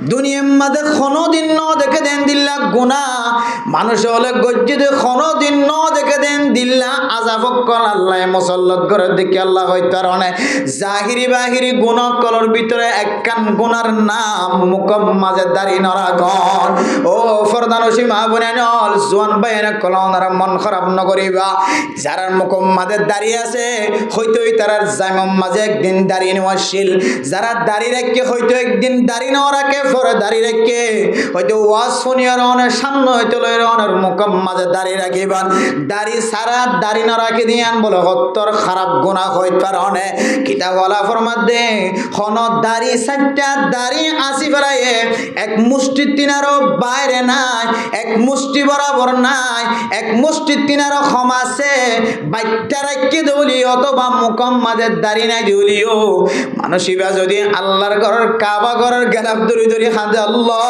দুনিয়ার মাঝে কোনোদিন ন দেখে দেন দিল্লা গুনাহ মানুষ হলে গজ্জিদে কোনোদিন ন দেখে দেন দিল্লা আযাব কল আল্লাহ মুসল্লত করে দেখি আল্লাহ হইতার অনেক জাহিরি বাহিরি গুনাহ কলর ভিতরে একখান গুনার নাম মুকম মাঝে দাড়ি নরা গন ও ফরদানসি মা বোনেনল জোয়ান বাইনা কলনার মন খারাপ নকরিবা যারা মুকম মাঝে দাড়ি আছে হইতোই তারার জাইম মাঝে একদিন দাড়ি নেওয়াশীল যারা দাড়ি রাখে হয়তো একদিন দাড়ি নেওয়া রাখে পরে দাড়ি রাখে হয়তো ওয়াজ শুনিয়ার অনেক সামনে হয়তো লইর অনেক মুকম মাঝে দাড়ি রাখিবান দাড়ি সারা দাড়ি না রাখি দিয়ান বলে হত্তর খারাপ গুনাহ হইতার অনেক কিতাব ওয়ালা ফরমাদে হন দাড়ি সাতটা দাড়ি আসি ফেলাইয়ে এক মুষ্টি তিনারও বাইরে নাই এক মুষ্টি বরাবর নাই এক মুষ্টি তিনারও ক্ষম আছে বাইটা রাখি দৌলি অথবা মুকম মাঝে দাড়ি নাই দিউলিও মানুষিবা যদি আল্লাহর ঘরের কাবা ঘরের গেলাপ ধরি ধরি হাতে আল্লাহ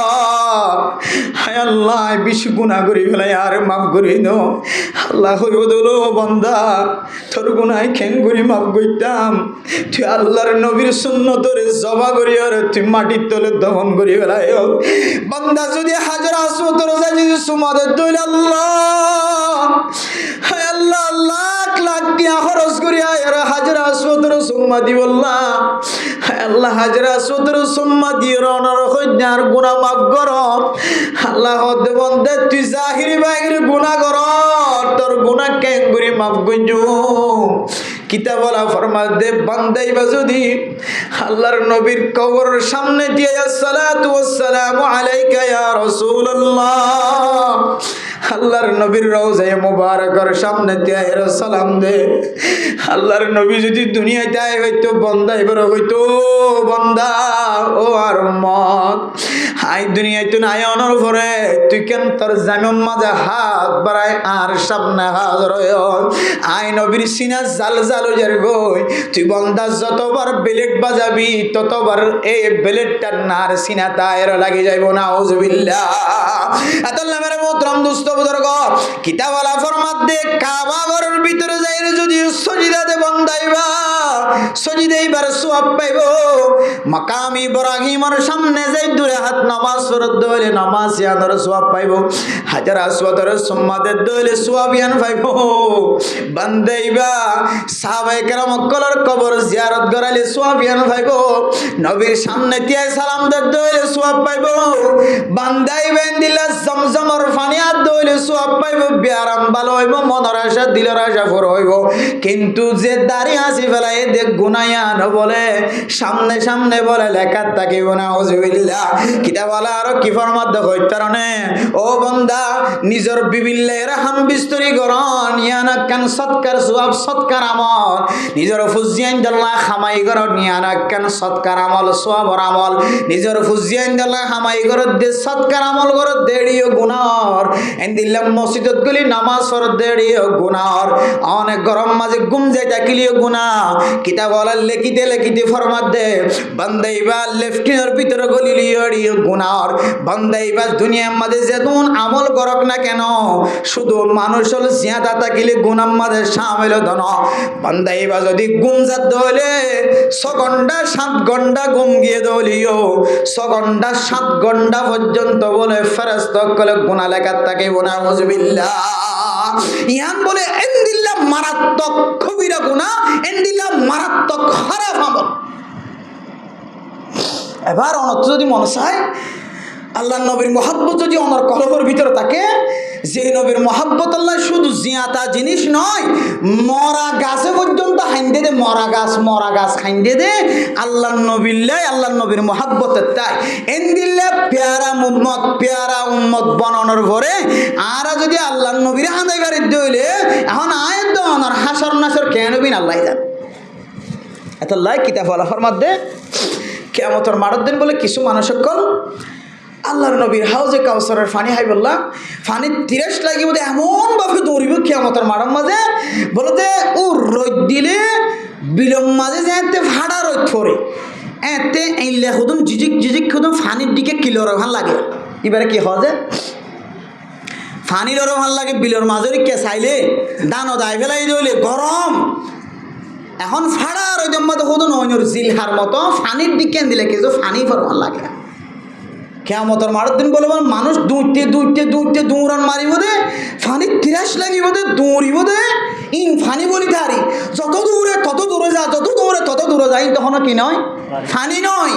হায় আল্লাহ বেশি গুনাহ করি ফেলাই আর মাফ করি নো আল্লাহ হইব দৌলো বন্দা তোর গুনাহ খেং করি মাফ করতাম তুই আল্লাহর নবীর সুন্নতরে জবা করি আর তুই মাটির তলে দহন করি ফেলাই বন্দা যদি হাজার আসওয়াতের যদি সুমাদের দইল আল্লাহ হায় আল্লাহ লাখ লাখ টিয়া খরচ করি আর হাজার আসওয়াতের সুম্মা দিবল্লাহ আল্লাহ হাজার আসওয়াতের সুম্মা দিয়ে রওনা হইনার গুনাহ মাফ কর আল্লাহ বন্দে তুই জাহিরি বাহিরি গুনাহ কর তোর গুনাহ কেন করে মাফ করজু কিতাব ওয়ালা ফরমাদে বান্দাইবা যদি আল্লাহর নবীর কবরের সামনে দিয়ে আসসালাতু ওয়াসসালামু আলাইকা ইয়া রাসূলুল্লাহ আল্লাহর নবীর রওজায়ে মুবারাকার সামনে দিয়ে সালাম দে আল্লাহর নবী যদি দুনিয়াতে আয় হইতো বান্দা এবার হইতো বান্দা ও আর উম্মত আই দুনিয়াতে না আয়নোর পরে তুই কেন তোর জামিন মাঝে হাত বাড়ায় আর সামনে হাজার আই নবীর সিনা জাল জাল যার গই তুই বান্দা যতবার বেলেট বাজাবি ততবার এই বেলেটটার নার সিনা তায়ের লাগি যাইব না আউযুবিল্লাহ আতাল্লাহ মেরে মোহতরম দোস্ত বুজুর্গ কিতাব ওয়ালা ফরমাদে কাবা ঘরের ভিতরে যাইরে যদি সজিদাতে বান্দাইবা সজিদাইবার সওয়াব পাইবো মাকাম ইব্রাহিমের সামনে যাই দূরে হাত নামাজ পড়তে হইলে নামাজ ইয়ানোর সওয়াব পাইবো হাজার আসওয়াতের সুম্মাদের দইলে সওয়াব ইয়ান পাইবো বান্দাইবা সাহাবায়ে কেরাম কলর কবর জিয়ারত করাইলে সওয়াব ইয়ান পাইবো নবীর সামনে দিয়ে সালাম দিতে হইলে সওয়াব পাইবো বান্দাইবা দিলা জমজমের পানি আর দইলে সওয়াব পাইবো বিয়ারাম ভালো হইবো মনের আশা দিলের আশা পুরো হইবো কিন্তু যে দাড়ি আসি ফেলাই দেখ গুনায়ান বলে সামনে সামনে বলে লেখা থাকিব না আউযুবিল্লাহ কিতাব ওয়ালা আর কি ফরমাদ কইতারনে ও বান্দা নিজের বিবিল্লে রহম বিস্তরি করন ইয়ানা কান সৎকার সওয়াব সৎকার আমল নিজের ফুজিয়ান আল্লাহ খামাই করন ইয়ানা কান সৎকার আমল সওয়াবর আমল নিজের ফুজিয়ান আল্লাহ খামাই করন দে সৎকার আমল করন দেড়িও গুনাহর এন্দিল্লাম মসজিদত গলি নামাজ পড় দেড়িও গুনাহর অনেক গরম মাঝে ঘুম যাই তাকিলিও গুনাহ কিতাব ওয়ালা লেখিতে লেখিতে ফরমাদ দে বান্দাইবা লেফটিনের ভিতরে গলিলিও গুনাহর বান্দাইবা দুনিয়ার মাঝে যেতুন আমল করক না কেন শুধু মানুষ হল জিয়াদা তাকিলে গুনাহ মাঝে শামিল ধন বান্দাইবা যদি ঘুম যাত হলে 6 ঘন্টা 7 ঘন্টা ঘুম গিয়ে দলিও 6 ঘন্টা 7 ঘন্টা পর্যন্ত বলে ফেরেশতা কলে গুনাহ লেখা থাকিব না আউযুবিল্লাহ ইয়ান বলে এন্দিল্লাহ মারাত্মক কবিরা গুনাহ এন্দিল্লাহ মারাত্মক খারাপ আমল এবার অনত যদি মনে চায় আল্লাহর নবীর মহব্বত যদি আমার কলবের ভিতরে থাকে যে নবীর মহব্বত আল্লাহ শুধু জিয়াতা জিনিস নয় মরা গাছে পর্যন্ত হাইন্দে দে মরা গাছ হাইন্দে দে আল্লাহর নবীল্লাই আল্লাহর নবীর মহব্বতের তাই এন্দিল্লা প্যারা উম্মত বনানোর পরে আর যদি আল্লাহর নবীর হাঁদাই বাড়ির দইলে এখন আয় তো অনার হাসর নাসর কেন বিন আল্লাহ যান এত লাই কিতাব ওয়ালা ফরমাদ দে কিয়ামতের মাঠের দিন বলে কিছু মানুষ সকল আল্লাহর নবীর হাউজে কাউসারের পানি হাইবল্লা পানি তিরাস লাগি বোধ এমনভাবে দৌড়িব কিয়ামতের মাঠের মাঝে বলতে ও রোদ দিলে বিলম মাঝে যে ভাড়া রোদ পড়ে এতে এইলে খুদুন জিজিক খুদুন পানির দিকে কিলোর ভাল লাগে এবারে কি হয় যে পানিরও ভাল লাগে বিলের মাঝে কে চাইলে দানো দায় ফেলাই দিলে গরম এখন ফাড়া রোদের মতো খুদুন অন্যর জিলহার মতো পানির দিকে দিলে কিছু পানি ফর ভাল লাগে কিয়ামতের মাঠের দিন বলব মানুষ দুইতে দৌড়ান মারিব দে ফানি তিরাস লাগিব দে দৌড়িব দে ইন ফানি বলি তারি যত দূরে তত দূরে যা যত দূরে তত দূরে যাই তখন কি নয় ফানি নয়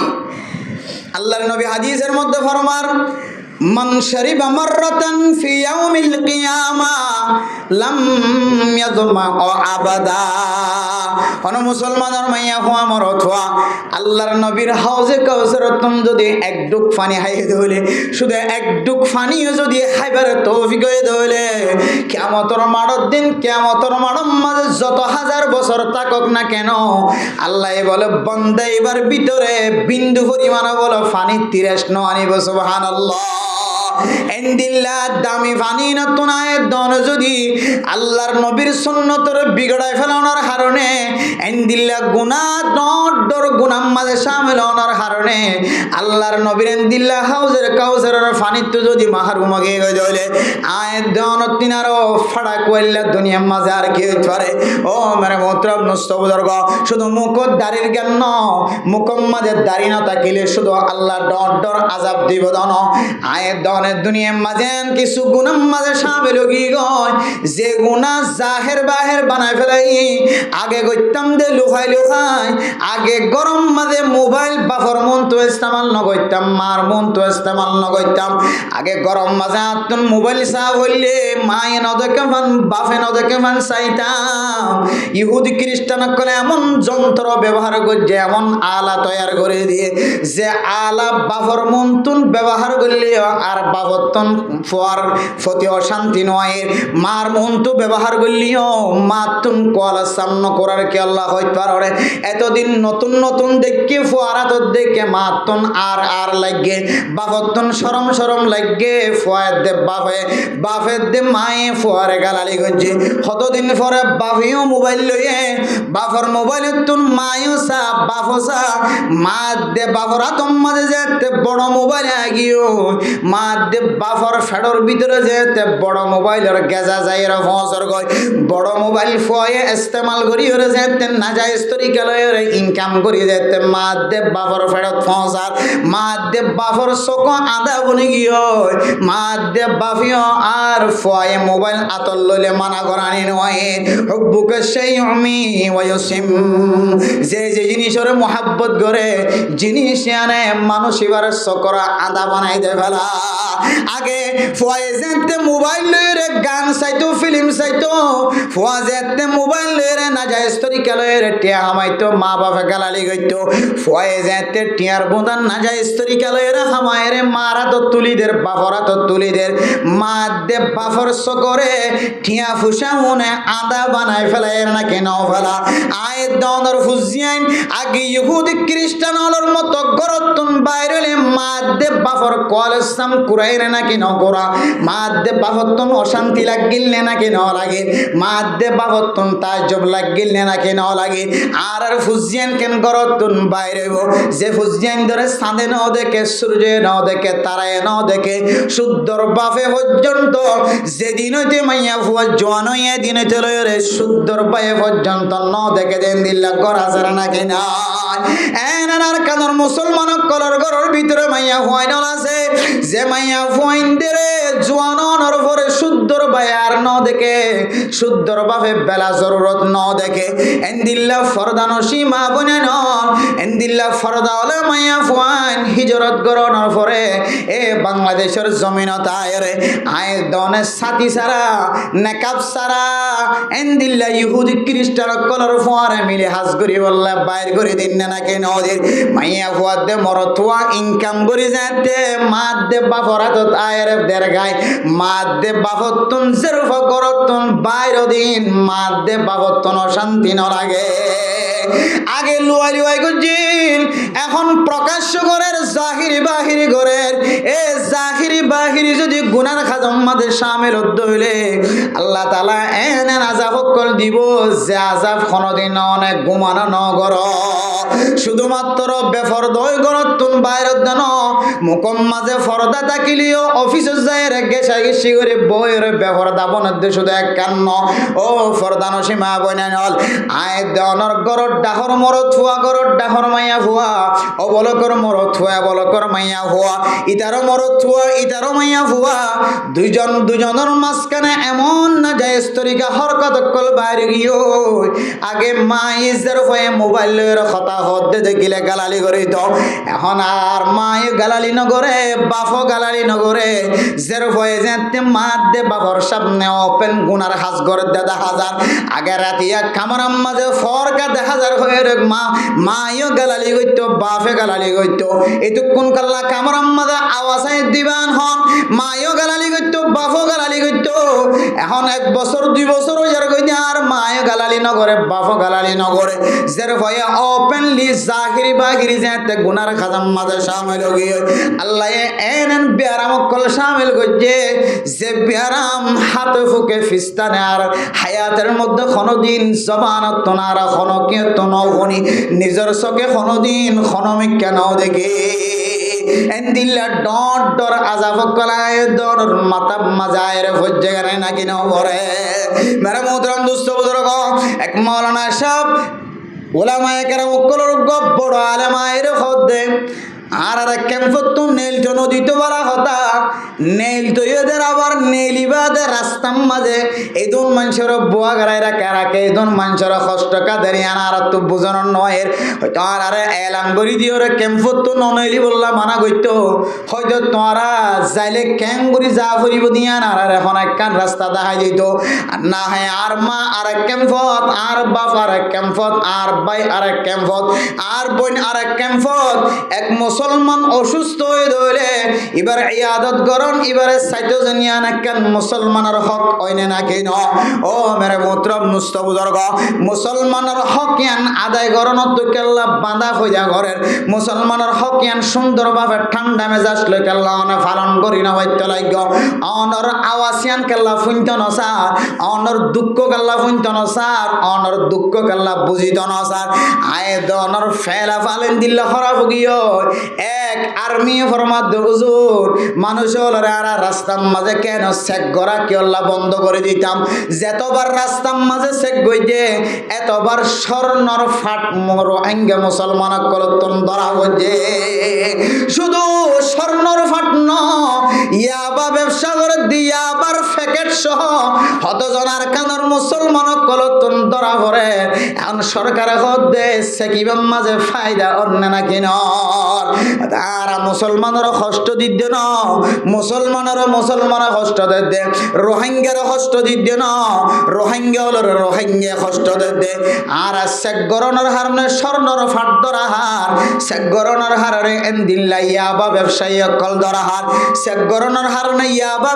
আল্লাহর নবী হাদিসের মধ্যে ফরমার মান শারিবা মাররাতান ফি ইয়াউমিল কিয়ামা লাম ইয়াযমা আবাদা কোন মুসলমানের মাইয়া হওয়া মরত হওয়া আল্লাহর নবীর হাউজে কাউসারত তুমি যদি এক ডুক পানি হাইয়ে ধইলে শুধু এক ডুক পানিও যদি হাইবার তৌফিক হয়ে ধইলে কিয়ামতের মাঠের দিন কিয়ামতের মাঠের মাঝে যত হাজার বছর থাকুক না কেন আল্লাহ বলে বান্দা এবার ভিতরে বিন্দু পরিমাণ বলে পানি তিরাস ন আনিব সুবহানাল্লাহ এন্দিল্লা দামি পানি না তোনায় দন যদি আল্লাহর নবীর সুন্নতর বিগড়ায় ফেলানোর কারণে এন্দিল্লা গুনাহ ডর গুনাহ মাঝে শামিল হওয়ার কারণে আল্লাহর নবীর এন্দিল্লা হাউজের কাউসারের পানিতে যদি মাহরুম হয়ে গেলে আয় দন তিনারও ফাড়া কইলা দুনিয়ার মাঝে আর কি হইতে পারে ও মেরে মোহতরম নষ্ট বুজুর্গ শুধু মুখত দাড়ির জ্ঞান ন মুখম মাঝে দাড়ি না থাকিলে শুধু আল্লাহ ডর আযাব দিব দন আয় দন দুনিয়ার মাঝে কিছু গুনাহ মাঝে শামিল হয়ে গয় যে গুনাহ জাহের বাহের বানায় ফেলাই আগে কইতাম দে লুহাই আগে গরম মাঝে মোবাইল বাফর মন তো ইস্তেমাল ন করতাম মার মন তো ইস্তেমাল ন করতাম আগে গরম মাঝে আতন মোবাইল সা হইলে মায়ে ন দেখে ফান বাফে ন দেখে ফান চাইতাম ইহুদি খ্রিস্টান করে এমন যন্ত্র ব্যবহার করছে এমন আলা তৈয়ার করে দিয়ে যে আলা বাফর মন তুন ব্যবহার করলে আর বাবতন ফোয়ার ফতি অশান্তি নয় মার মন তো ব্যবহার করলিও মা তুন কল সামনে করার কি আল্লাহ হইতে পারে এতদিন নতুন দেখে ফোয়ারা তো দেখে মাতন আর লাগে বাবতন সরম লাগে ফোয়ার দে বাফের দে মায়ে ফোয়ারে গালালি করছে কতদিন পরে বাফিও মোবাইল লইয়ে বাফর মোবাইলে তুন মায়ও সা বাফো সা মা দে বাফরা তোম মাঝে যেতে বড় মোবাইল আগিও মা দে বাফর ফেডর ভিতরে যেতে বড় মোবাইলের গেজা যাইয়ের ফসর গয় বড় মোবাইল ফয়ে ইস্তেমাল করি ওরে যেতে না যায় তরিকালয়ের ইনকাম করি যেতে মা দে বাফর ফেরত ফসার মা দে বাফর চোখ আদা বনি গিয়ে মা দে বাফিও আর ফয়ে মোবাইল আতল লইলে মানা করানি নয় বুকে সেই আমি ওয়সিম যে জিনিসের মোহাব্বত করে জিনিস আনে মানুষ এবার চকরা আদা বানাই দে ফেলা আগে ফয়ে যেতে মোবাইল লইরে গান চাইতো ফিল্ম চাইতো ফোয়া যেতে মোবাইল লইরে না যায় তরিকালয়ের টিয়া হামাইতো মা বাপে গালালি গইতো ফয়ে যেতে টিয়ার বোদান না যায় তরিকালয়ের হামায়ের মারা তো তুলিদের বাফরা তো তুলিদের মা দে বাফর সকরে টিয়া ফুসা মনে আদা বানায় ফেলায় না কেন ফেলা আয় দনর ফুজিয়াইন আগে ইহুদি খ্রিস্টান হলোর মতো গরতুন বাইরে মা দে বাফর কলসাম কুরাইরে না কেন করা মা দে বাফতন অশান্তি লাগিল না কেন লাগে মা দে বাফতন তাজ্জব লাগিল না কেন লাগে আর ফুজিয়ান কেন গরতুন বাইরে যে ফুজিয়ান ধরে সাঁদে ন দেখে সূর্যে ন দেখে তারায় ন দেখে শুদ্ধর বাফে পর্যন্ত যেদিন হইতে মাইয়া ফুয়া জোয়ান হইয়া দিন হইতে লয়রে শুদ্ধর পায়ে পর্যন্ত ন দেখে দেন দিল্লা করা যারা না কেনা এনার কানর মুসলমান কলর ঘরের ভিতরে মাইয়া ফুয়াইন আছে যে মাইয়া ফুয়াইন দেরে জোয়ানর পরে শুদ্ধর বায়ার ন দেখে শুদ্ধর বাপে বেলা জরুরত ন দেখে এন্দিল্লা ফরদানো সীমা বনে ন এন্দিল্লা ফরদা হলে মাইয়া ফুয়াইন হিজরত গরনের পরে এ বাংলাদেশের জমিনত আয়রে আয় দনে সাথী সারা নেকাব সারা এন্দিল্লা ইহুদি খ্রিস্টান কলর ফুয়ারে মিলে হাজ করি বললে বাইর করে দিন না কেন ওদের মাইয়া ফুয়ার দে মরতুয়া ইনকাম করে যেতে মা দে বাপরা তো আয়ের দের গায় মা দে বাপতন জেরফ করতন বাইর দিন মা দে বাপতন অশান্তি ন লাগে আগে লুয়াই করছিল এখন প্রকাশ্য ঘরের জাহিরি বাহিরি ঘরের এ জাহিরি বাহিরি যদি গুনার খাজম মাদের শামিল হইলে আল্লাহ তাআলা এনে আযাব কল দিব যে আযাব কোনদিন অনেক ঘুমানো ন গর শুধুমাত্র বেফরদয় গরতুন বাইরত দেন মুকম মাঝে ফরদা থাকিলিও অফিসে যায় রে গেছা গেছি করে বইয়ের বেফরদা বনদ শুধু এক কান্ন ও ফরদানো সীমা বইনা নল আয় দেওয়ানোর গরত ডাহর মরদ ফুয়া গরর ডাহর মাইয়া ফুয়া অবলকর মরদ ফুয়া অবলকর মাইয়া ফুয়া ইতারও মরদ ফুয়া ইতারও মাইয়া ফুয়া দুজনের মাঝখানে এমন না যায় স্তরিকা হরকত কল বাইরে গিয়ে আগে মা ইজের হয়ে মোবাইলের কথা হতে দেখিলে গালালি করে তো এখন আর মাই গালালি নগরে বাফও গালালি নগরে জের হয়ে যেতে মা দে বাবার সামনে ওপেন গুনার হাজ করে দেখা হাজার আগে রাতিয়া কামরাম মাঝে ফরকা দেখা হাজার হয়ে রে মাইও গালালি করতো বাফে গালালি করতো এতক্ষণ কাল্লা কামরাম মাঝে আওয়াজে দিবান হন মাইও গালালি করতো বাফও গালালি করতো এখন 1 বছর 2 বছর হয়ে গই আর মাইও গালালি নগরে বাফও গালালি নগরে জের হয়ে ওপেনলি জাহিরি বাহিরি যেতে গুনার খাজাম মাঝে শামিল হয়ে আল্লাহ এনন বিয়ারাম কল শামিল করছে যে বিয়ারাম হাত ফুকে ফিস্তানে আর হায়াতের মধ্যে কোনদিন জবানত তোনারা খনকিয়ত নহনি নিজের চোখে কোনদিন খনমিক কেন দেখে এন্দিল্লা ডট ডর আজাব কলায় ডর মাতা মাজায়ের ভজ্জে গানে নাকি নাও ভরে মেরা মোহতরম দুস্থ বুজুর্গ এক মাওলানা সাহেব ওলামায়ে কেরাম কলর বড় আলেমায়ের খদ্দে আর ক্যাম্পত তো নেল তো নদীতে বলা হতা নেল তো এদের আবার নেলিবাদে রাস্তার মাঝে এই দোন মানুষের বুয়া গাড়াই রাখে এই দোন মানুষের কষ্ট কাদের আর তো বুঝানোর নয় হয়তো আর এলাম করি দিয়ে ওরা ক্যাম্পত তো ননেলি বললা মানা করতো হয়তো তোরা যাইলে ক্যাং করি যা ফুরিব দিয়া আর এখন একখান রাস্তা দেখাই দিত আর না হয় আর মা আর এক ক্যাম্পত আর বাপ আর এক ক্যাম্পত আর ভাই আর এক ক্যাম্পত আর বোন আর এক ক্যাম্পত এক মুসলমান অসুস্থ হয়ে ধরে এবার ইয়াদত গরণ এবারে সাইতোজনিয়া নাকান মুসলমানের হক ওইনে নাকি ন ও মেরে মোহতরম নুস্ত বুজুর্গ মুসলমানের হক ইয়ান আদায় গরণ তো কেল্লা বাঁধা হইয়া ঘরের মুসলমানের হক ইয়ান সুন্দরভাবে ঠান্ডা মেজাজ লই কেল্লা অনে পালন করি না হইতে লাগ অনর আওয়াসিয়ান কেল্লা ফুইন্ত নসার অনর দুঃখ কেল্লা ফুইন্ত নসার অনর দুঃখ কেল্লা বুঝিত নসার আয় দনর ফেলা ফালেন দিল্লা খরাব গিয়ে এক আর্মি ফরমাদ হুজুর মানুষ হলরে আর রাস্তার মাঝে কেন চেক করা কেল্লা বন্ধ করে দিতাম যতবার রাস্তার মাঝে চেক গইতে এতবার স্বর্ণর ফাট মর আঙ্গে মুসলমান কলতন ধরা হচ্ছে শুধু স্বর্ণর ফাট ন ইয়াবা ব্যবসা করে দিয়া আবার প্যাকেট সহ হতজনার কানর মুসলমান কলতন ধরা পড়ে এখন সরকার হদে সেকিবাম মাঝে ফায়দা অন্য নাকি ন তারা মুসলমানের কষ্ট দিতে ন মুসলমানের কষ্ট দিতে রোহিঙ্গার কষ্ট দিতে ন রোহিঙ্গা হল রোহিঙ্গা কষ্ট দিতে আর শেখ গরনের হারনে স্বর্ণর ফাট ধরা হার শেখ গরনের হারে এন্দিল্লা ইয়াবা ব্যবসায়ী অকল ধরা হার শেখ গরনের হারনে ইয়াবা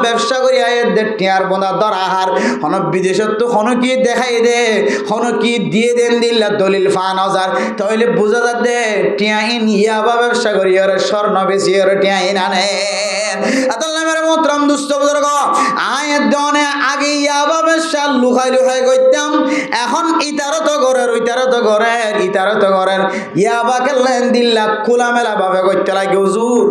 ব্যবসা করিয়া এদের টিয়ার বোনা ধরা হার হন বিদেশত তো হন কি দেখাই দে হন কি দিয়ে দেন দিল্লা দলিল 5000 তাহলে বোঝা যাতে টিয়াইন ইয়াবা ব্যবসা করি আর স্বর্ণ বেশি আর টিয়াইন আনে আল্লাহ মেরে মোহতরম দুস্থ বুজুর্গ আয়ের দনে আগে ইয়াবা ব্যবসা লুকাই করতাম এখন ইতারও তো ঘরের ওইতারও তো ঘরের ইয়াবা কেলেন দিল্লা খোলা মেলা ভাবে করতে লাগে হুজুর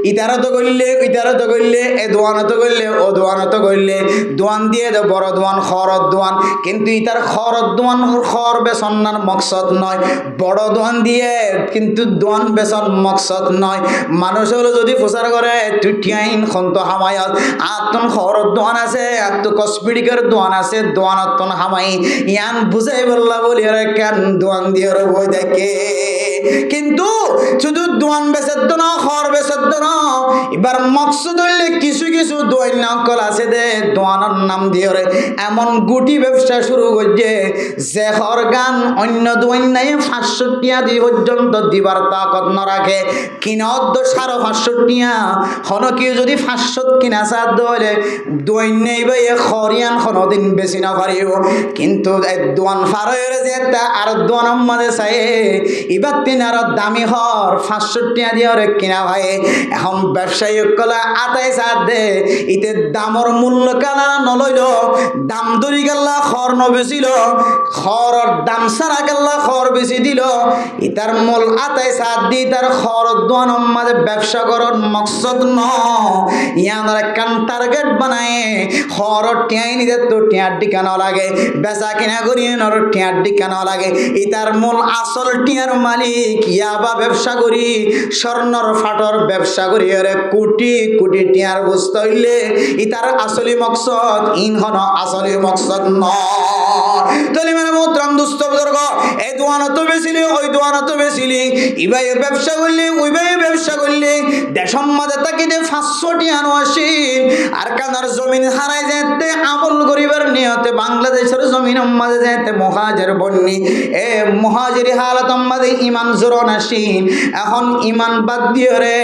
ইতারও তো করলে এ দোয়ানো তো করলে ও দোয়ানো তো করলে দোয়ান দিয়ে দে বড় দোয়ান খরত দোয়ান কিন্তু ইতার খরত দোয়ান খর বেসন্নার মকসদ নয় বড় দোয়ান দিয়ে কিন্তু দোয়ান বেসন মকসদ নয় মানুষ হলো যদি প্রচার করে তুই টিয়াইন খন্ত হামায়াত আত্মন খরত দোয়ান আছে আত্ম কসমেটিকের দোয়ান আছে দোয়ান আত্মন হামাই ইয়ান বুঝাই বললা বলি রে কেন দোয়ান দিয়ে বই দেখে কিন্তু শুধু দোয়ান বেসের তো না খর বেসের তো না এবার মকসদ হইলে কিছু দোয়ান নকল আছে দে দোয়ানোর নাম দিয়ে রে এমন গুটি ব্যবসা শুরু করছে যে হর গান অন্য দোয়ান নাই 500 টিয়া দিয়ে পর্যন্ত দিবার তাকত না রাখে কিনত 550 টিয়া হন কি যদি 500 কিনা সাদ দলে দোয়ান নেই ভাই খরিয়ান কোনদিন বেশি না পারিব কিন্তু দোয়ান ফারের যে আর দোয়ান মাঝে চাই এবার তিন আর দামি হর 500 টিয়া দিয়ে কিনা ভাই এখন ব্যবসা ব্যবসায়ী কলা আতাই সাথ দে ইতে দামর মূল্য কানা নলইল দাম ধরি গেল্লা খর নবেছিল খরর দাম সারা গেল্লা খর বেশি দিল ইতার মূল আতাই সাথ দি তার খর দোয়ান মাঝে ব্যবসা করার মকসদ ন ইয়ানার কান টার্গেট বানায় খর টিয়াই নিতে তো টিয়ার ডিকানো লাগে বেচা কিনা করি নর টিয়ার ডিকানো লাগে ইতার মূল আসল টিয়ার মালিক ইয়াবা ব্যবসা করি স্বর্ণর ফাটর ব্যবসা করি আরে কোটি কোটি টিয়ার বস্তু হইলে ইতার আসলি মকসদ ইন হন আসলি মকসদ ন তাহলে মানে মোহতরম দুস্থ বুজুর্গ এই দোয়ানো তো বেশিলি ওই দোয়ানো তো বেশিলি ইবাই ব্যবসা করলে ওই ভাই ব্যবসা করলে দেশম মাঝে তাকিতে 500 টিয়ানো আসি আর কানার জমিন হারাই যেতে আমল করিবার নিয়তে বাংলাদেশের জমিন মাঝে যেতে মহাজের বন্নি এ মহাজের হালত মাঝে ইমান জোরন আসি এখন ইমান বাদ দিয়ে রে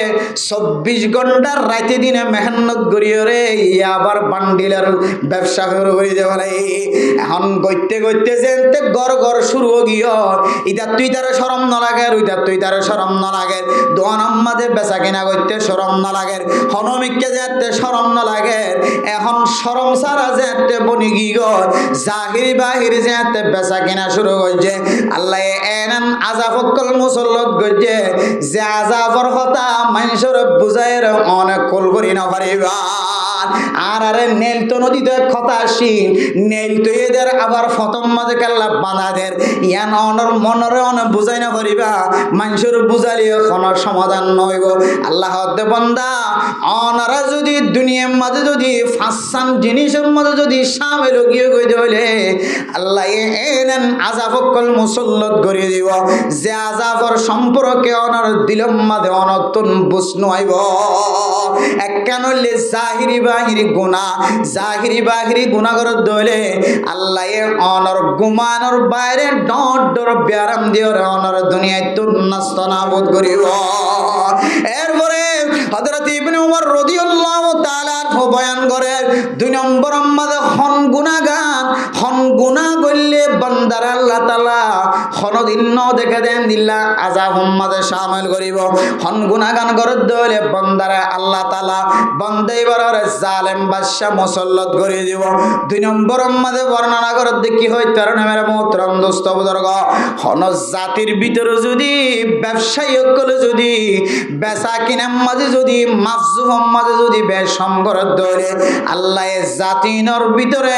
24 ঘন্টার রাতে দিনে মেহনত করিও রে আবার বান্ডিলের ব্যবসা শুরু করে দেওয়া এখন গইতে গইতে যেতে গড় গড় শুরু গিয়ে ইটা তুই তার শরম না লাগে ওইটা তুই তার শরম না লাগে দোয়ান মাঝে বেচা কিনা করতে শরম না লাগে হনমিককে যেতে শরম না লাগে এখন শরম সারা যেতে বনি গিয়ে জাহিরি বাহিরি যেতে বেচা কিনা শুরু করছে আল্লাহ এনান আজাফকল মুসল্লত গজে যে আজাফর কথা মানুষের বুঝাইর অনেক কল করি না পারিবা আর আরে নেল তো নদীতে কথা আসিন নেল তো এদের আবার ফতম মাঝে কাল্লা বাঁধাদের ইয়ান অনর মনরে অনেক বুঝাই না পারিবা মানুষের বুঝালিও কোনো সমাধান নইব আল্লাহ দে বান্দা অনারা যদি দুনিয়ার মাঝে যদি ফাঁসান জিনিসের মাঝে যদি সামিল গিয়ে গই হইলে আল্লাহ এনেন আজাফকল মুসল্লত করিয়ে দিব যে আজাফর সম্পর্কে অনার দিলম মাঝে অনতুন বুঝনো আইব এক কেন হইলে জাহিরি বাহিরি গুণা জাহিরি বাহিরি গুণা করে দলে আল্লাহ অনর গুমানোর বাইরে ডট ডর ব্যারাম দিয়ে অনর দুনিয়ায় তুন নষ্ট নাবুদ করিব এরপরে হযরত ইবনে উমর রাদিয়াল্লাহু তাআলা বয়ান করে 2 নম্বর মাঝে হন গুনাহগার হন গুনাহ করলে বান্দার আল্লাহ তাআলা কোনদিন ন দেখে দেন দিল্লা আযাব মাঝে শামিল করিব হন গুনাহগান করে দলে বান্দার আল্লাহ তাআলা বান্দাই বরার জালেম বাদশা মুসল্লত করে দিব 2 নম্বর মাঝে বর্ণনা করে দেখি হয় তার নামের মোহতরম দোস্ত বুজুর্গ হন জাতির ভিতরে যদি ব্যবসায়ী হকলে যদি বেচা কিনার মাঝে যদি মাফজুম মাঝে যদি বেশম করে ধরে আল্লাহ জাতিনর ভিতরে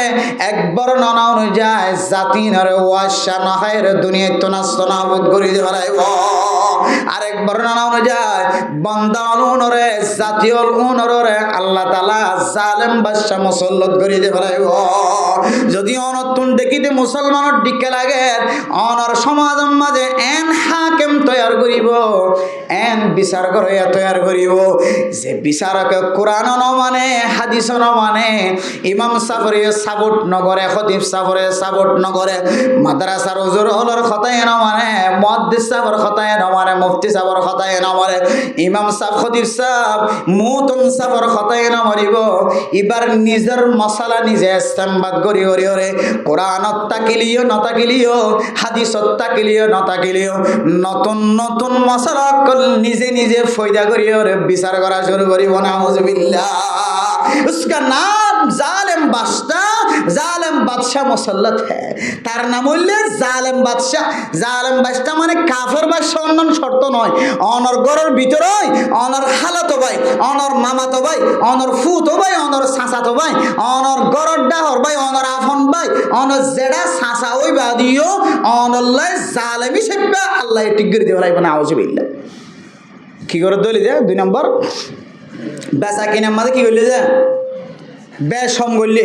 একবার নানা অনুযায়ী জাতিনর ওয়াশা নাহায়ের দুনিয়ায় তো নাস্ত নাবুদ করে দিয়ে বেড়াইব আরেকবার নানা অনুযায়ী বান্দা অনুনরে জাতীয় অনুনরে আল্লাহ তাআলা জালেম বাদশা মুসল্লত করে দিয়ে বেড়াইব যদি অনতুন দেখিতে মুসলমানের দিকে লাগে অনর সমাজের মাঝে এন হাকিম তৈয়ার করিব এন বিচার করে তৈয়ার করিব যে বিচারক কোরআন ন মানে হাদিস ন মানে ইমাম সাফরে সাপোর্ট নগরে খতিব সাফরে সাপোর্ট নগরে মাদ্রাসার হুজুর হলর খতায় ন মানে মুহাদ্দিস সাফর খতায় ন মানে মুফতি সাফর খতায় ন মানে ইমাম সাফ খতিব সাফ মুতন সাফর খতায় ন মারিব এবার নিজের মশলা নিজে ইস্তেমবাদ করি করি রে কোরআনত তাকিলিও নতাকিলিও হাদিসত তাকিলিও নতাকিলিও নতুন নতুন মশলা নিজে নিজে ফয়দা করি রে বিচার করা শুরু করিব না আউযুবিল্লাহ उसका नाम जालिम बादशाह मुसल्लत है तार नाम হইলে জালেম বাদশা মানে কাফের বাদশা অন্য শর্ত নয় অনর গরের ভিতরে অনর হালাতো ভাই অনর মামাতো ভাই অনর ফুতো ভাই অনর সাসাতো ভাই অনর গরের ডাহর ভাই অনর আফন ভাই অনর জেডা সাসা ওই বাদিও অনল্লাহ জালেমি সেবা আল্লাহ টিগর দিয়ে বলাইব না আউযুবিল্লাহ কি করে দলি দে 2 নম্বর বেচা কিনার মাঝে কি করলে যে বেশম করলে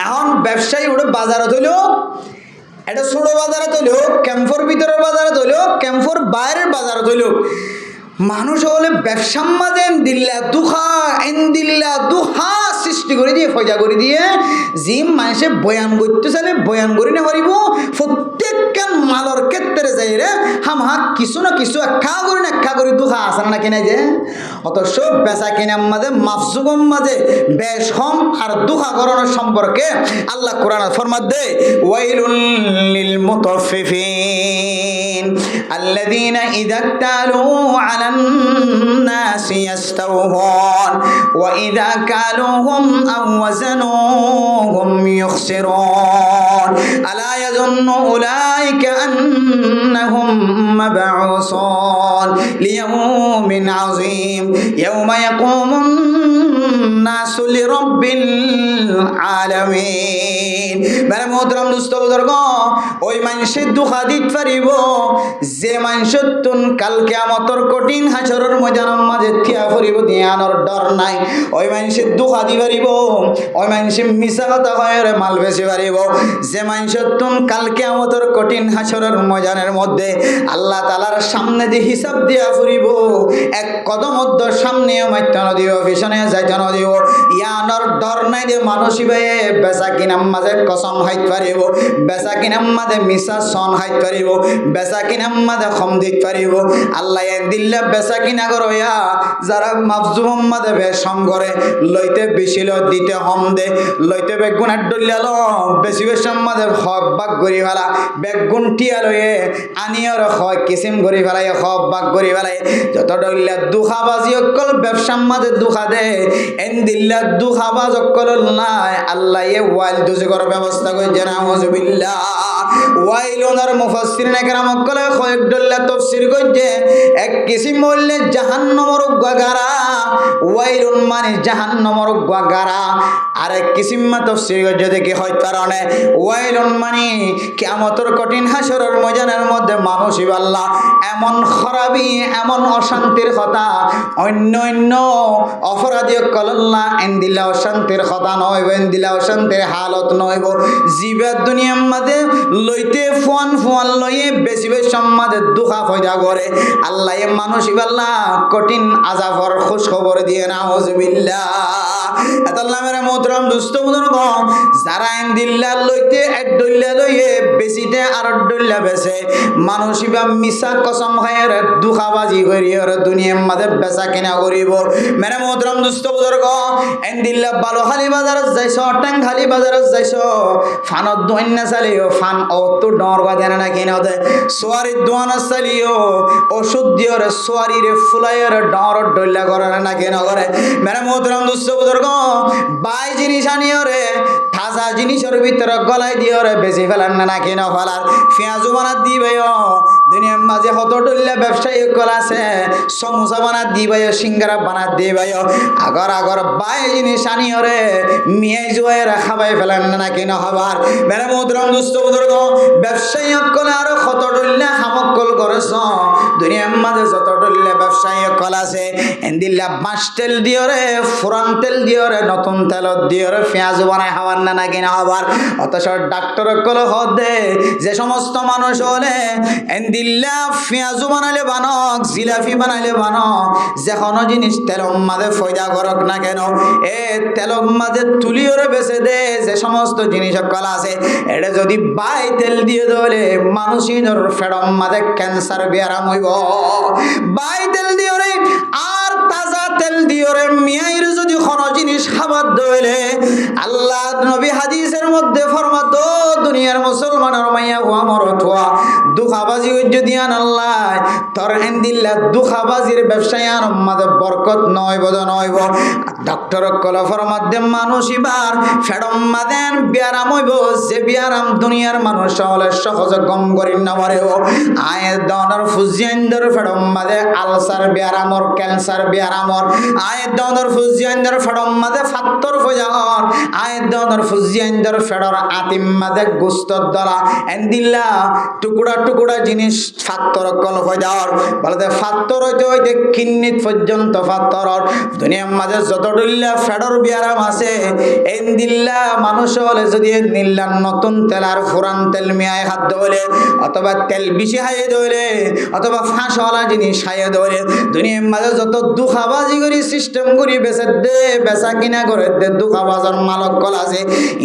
এখন ব্যবসায়ী ওটা বাজারে তৈল এটা ছোট বাজারে তৈল ক্যাম্পোর ভিতরের বাজারে তৈল ক্যাম্পোর বাইরের বাজারে তৈল মানুষ হলে ব্যবসার মাঝে দিল্লা দুহা সৃষ্টি করে দিয়ে ফয়জা করে দিয়ে জিম মানুষে বয়ান করতে চাইলে বয়ান করে না পারিব প্রত্যেকটা মালর ক্ষেত্রে যাই রে কিছু না কিছু একা করে দুহা আসে না কিনা যে অথচ বেচা কিনার মাঝে মাফজুগম মাঝে বেশম আর দুহা করানোর সম্পর্কে আল্লাহ কোরআন ফরমাত দে ওয়াইলুল লিল মুতাফফিফিন الذين إذا اكتالوا على الناس يستوفون وإذا كالوهم أو وزنوهم يخسرون ألا يظن أولئك أنهم مبعوثون ليوم عظيم يوم يقوم الناس لرب العالمين মানে মোহতরম দোস্ত বুজুর্গ ওই মানুষের দুঃখা দিতে পারিব যে মানুষের তুন কাল কিয়ামতের কঠিন হাসরের ময়দানের মাঝে থিয়া পড়িব দিয়ানোর ডর নাই ওই মানুষের দুঃখা দি পারিব ওই মানুষের মিছা কথা কয়ে মাল বেশি পারিব যে মানুষের তুন কাল কিয়ামতের কঠিন হাসরের ময়দানের মধ্যে আল্লাহ তাআলার সামনে দিয়ে হিসাব দিয়া পড়িব এক কদম মধ্যে সামনেও মাইতে না দিব পিছনে যাইতে না দিব ইয়ানোর ডর নাই যে মানুষই ভাই বেচা কিনার মাঝে কসম হাইত পারিব বেচা কিনার মাঝে মিছা সন হাইত পারিব বেচা কিনার মাঝে খম দিতে পারিব আল্লাহ দিল্লা বেচা কিনা করয়া যারা মাফজুম মাঝে বেশম করে লইতে বেশি দিতে হম দে লইতে বেগুনার ডলিয়াল বেশি বেশম মাঝে হক বাক গড়ি ফেলা বেগুন টিয়া লয়ে আনিয়র হয় কিসিম গড়ি ফেলাই হক বাক গড়ি ফেলাই যত ডলিয়া দুখাবাজি অকল ব্যবসার মাঝে দুখা দে এন দিল্লা দুখাবাজ অকল নাই আল্লাহ ওয়াইল দুজে করার ব্যবস্থা করেছে নাউজুবিল্লাহ ওয়াইলুনার মুফাসসিরিনে কেরাম অকল কয়েক ডল্লা তাফসীর করেছে এক কিসিম বললে জাহান্নামের গাগারা ওয়াইলুন মানে জাহান্নামের গাগারা আর এক কিসিম তাফসীর করেছে দেখি হয় কারণে ওয়াইলুন মানে কিয়ামতের কঠিন হাসরের ময়দানের মধ্যে মানুষই আল্লাহ এমন খারাপি এমন অশান্তির কথা অন্য অন্য অপরাধী কল্লা এন্দিলা অশান্তির কথা নইব এন্দিলা অশান্তির হালত নইব জীবের দুনিয়ার মাঝে লইতে ফোয়ান ফোয়ান লইয়ে বেশি বেশি সম্মাদে দুঃখা ফয়দা করে আল্লাহ এ মানুষই আল্লাহ কঠিন আযাবর খুশ খবর দিয়ে নাউজুবিল্লাহ আল্লাহ মেরে মোহতরম দুস্থ বুজুর্গ যারা এন্দিল্লা লইতে এক ডল্লা লইয়ে বেশিতে আর ডল্লা বেছে মানুষই বা মিছা কসম খায় দুঃখাবাজি করি আর দুনিয়ার মাঝে বেচা কিনা করিব মেরে মোহতরম দুস্থ বুজুর্গ এন্দিল্লা বালুখালী বাজারত যাইছ টেংখালী বাজারত যাইছ ফানত দোয়ান্না চালিও ফান অতো ডর বাজে না কিনা দে সোয়ারির দোয়ানা চালিও ওষুধ দিও রে সোয়ারিরে ফুলাইয়ের ডর ডল্লা করে না কিনা করে মেরে মোহতরম দুস্থ বুজুর্গ বাই জিনিস আনিও রে তাজা জিনিসের ভিতরে গলাই দিও রে বেশি ফেলান না কিনা ফেলার পেঁয়াজু বানাত দিবে দুনিয়ার মাঝে হত ডল্লা ব্যবসায়ী কল আছে সমোসা বানাত দিবে সিঙ্গারা বানাত দিবে আগর আগর বাই জিনিস আনিও রে মিয়াই জুয়ের খাবাই ফেলান না কিনা হবার মেরে মোহতরম দুস্থ বুজুর্গ ব্যবসায়ী কল আরো কত ডল্লা হামকল করেছ দুনিয়ার মাঝে যত ডল্লা ব্যবসায়ী কল আছে এন্দিল্লা বাঁশ তেল দিও রে ফুরান তেল দিও রে নতুন তেলত দিও রে পেঁয়াজ বানায় খাবার না কিনা হবার অথচ ডাক্তার কল হদে যে সমস্ত মানুষ হলে এন্দিল্লা পেঁয়াজ বানাইলে বানক জিলাপি বানাইলে বানক যে কোনো জিনিস তেলর মাঝে ফয়দা করক না কেন এ তেলর মাঝে তুলিও রে বেছে দে যে সমস্ত জিনিস কল আছে এটা যদি বাই তেল দিয়ে দলে মানুষের ফেডম মাঝে ক্যান্সার বেয়ারাম হইব বাই তেল দিও রে আর তাজা তেল দিও রে মিয়াইর যদি কোনো জিনিস খাবার দইলে আল্লাহ নবী হাদিসের মধ্যে ফরমাত দুনিয়ার মুসলমানের মাইয়া হুয়া মরতুয়া দুখাবাজি যদি আন আল্লাহ তোর এন্দিল্লা দুখাবাজির ব্যবসায়ার মাঝে বরকত নয় বদ নইব ডক্টর কল ফরমাত দে মানুষ এবার ফেডম মাদেন বিয়ারাম হইব যে বিয়ারাম দুনিয়ার মানুষ হলে সহজে গম করি না পারেও আয়ের দনের ফুজিয়াইন্দর ফেডম মাদে আলসার বিয়ারামর ক্যান্সার বিয়ারামর আয়ের দনের ফুজিয়াইন্দর ফেডম মাদে ফাত্তর ফজাগর আয়ের দনের ফুজিয়াইন্দর ফেডর আতিম মাদে গুস্তর দলা এন্দিল্লা টুকুরা টুকুরা জিনিস ফাত্তর কল ফজাগর বলতে ফাত্তর হইতে হইতে কিন্নিত পর্যন্ত ফাত্তরর দুনিয়ার মাঝে যত ডুল্লা ফেডর বিয়ারাম আছে এন্দিল্লা মানুষ হলে যদি নিল্লা নতুন তেল আর ফুরান তেল মিয়ায় হাত ধরে অথবা তেল বেশি হাইয়ে ধরে অথবা ফাঁসওয়ালা জিনিস হাইয়ে ধরে দুনিয়ার মাঝে যত দুখাবাজি করি সিস্টেম করি বেচে দে বেচা কিনা করে দে দুখাবাজার মালক কল আছে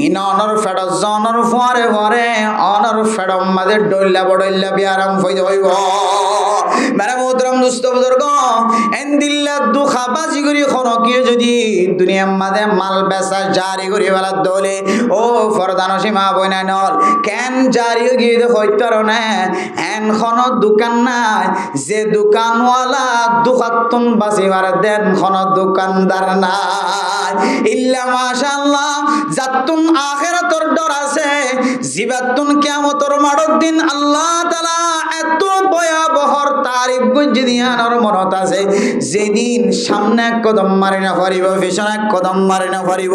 ইন অনর ফেডর জনর ফরে ফরে অনর ফেডর মাঝে ডইল্লা বডইল্লা বিয়ারাম হইতে হইব মেরা মোহতরম দুস্থ বুজুর্গ এন্দিল্লা দুখাবাজি করি খনকিয়ে যদি দুনিয়ার মাঝে মাল বেচা জারি করি বেলার দলে ও ফরদান সীমা বইনা নল কেন জারি গিয়ে হইতার না এন খন দোকান নাই যে দোকানওয়ালা দুখাতুন বাসিবার দেন খন দোকানদার নাই ইল্লা মাশাআল্লাহ জাতুন আখিরাতর ডর আছে জিবাতুন কিয়ামতর মাঠের দিন আল্লাহ তাআলা এত ভয়াবহর তারিফ গজ্জি দিয়ানোর মনত আছে যেদিন সামনে এক কদম মারি না পারিব পিছনে এক কদম মারি না পারিব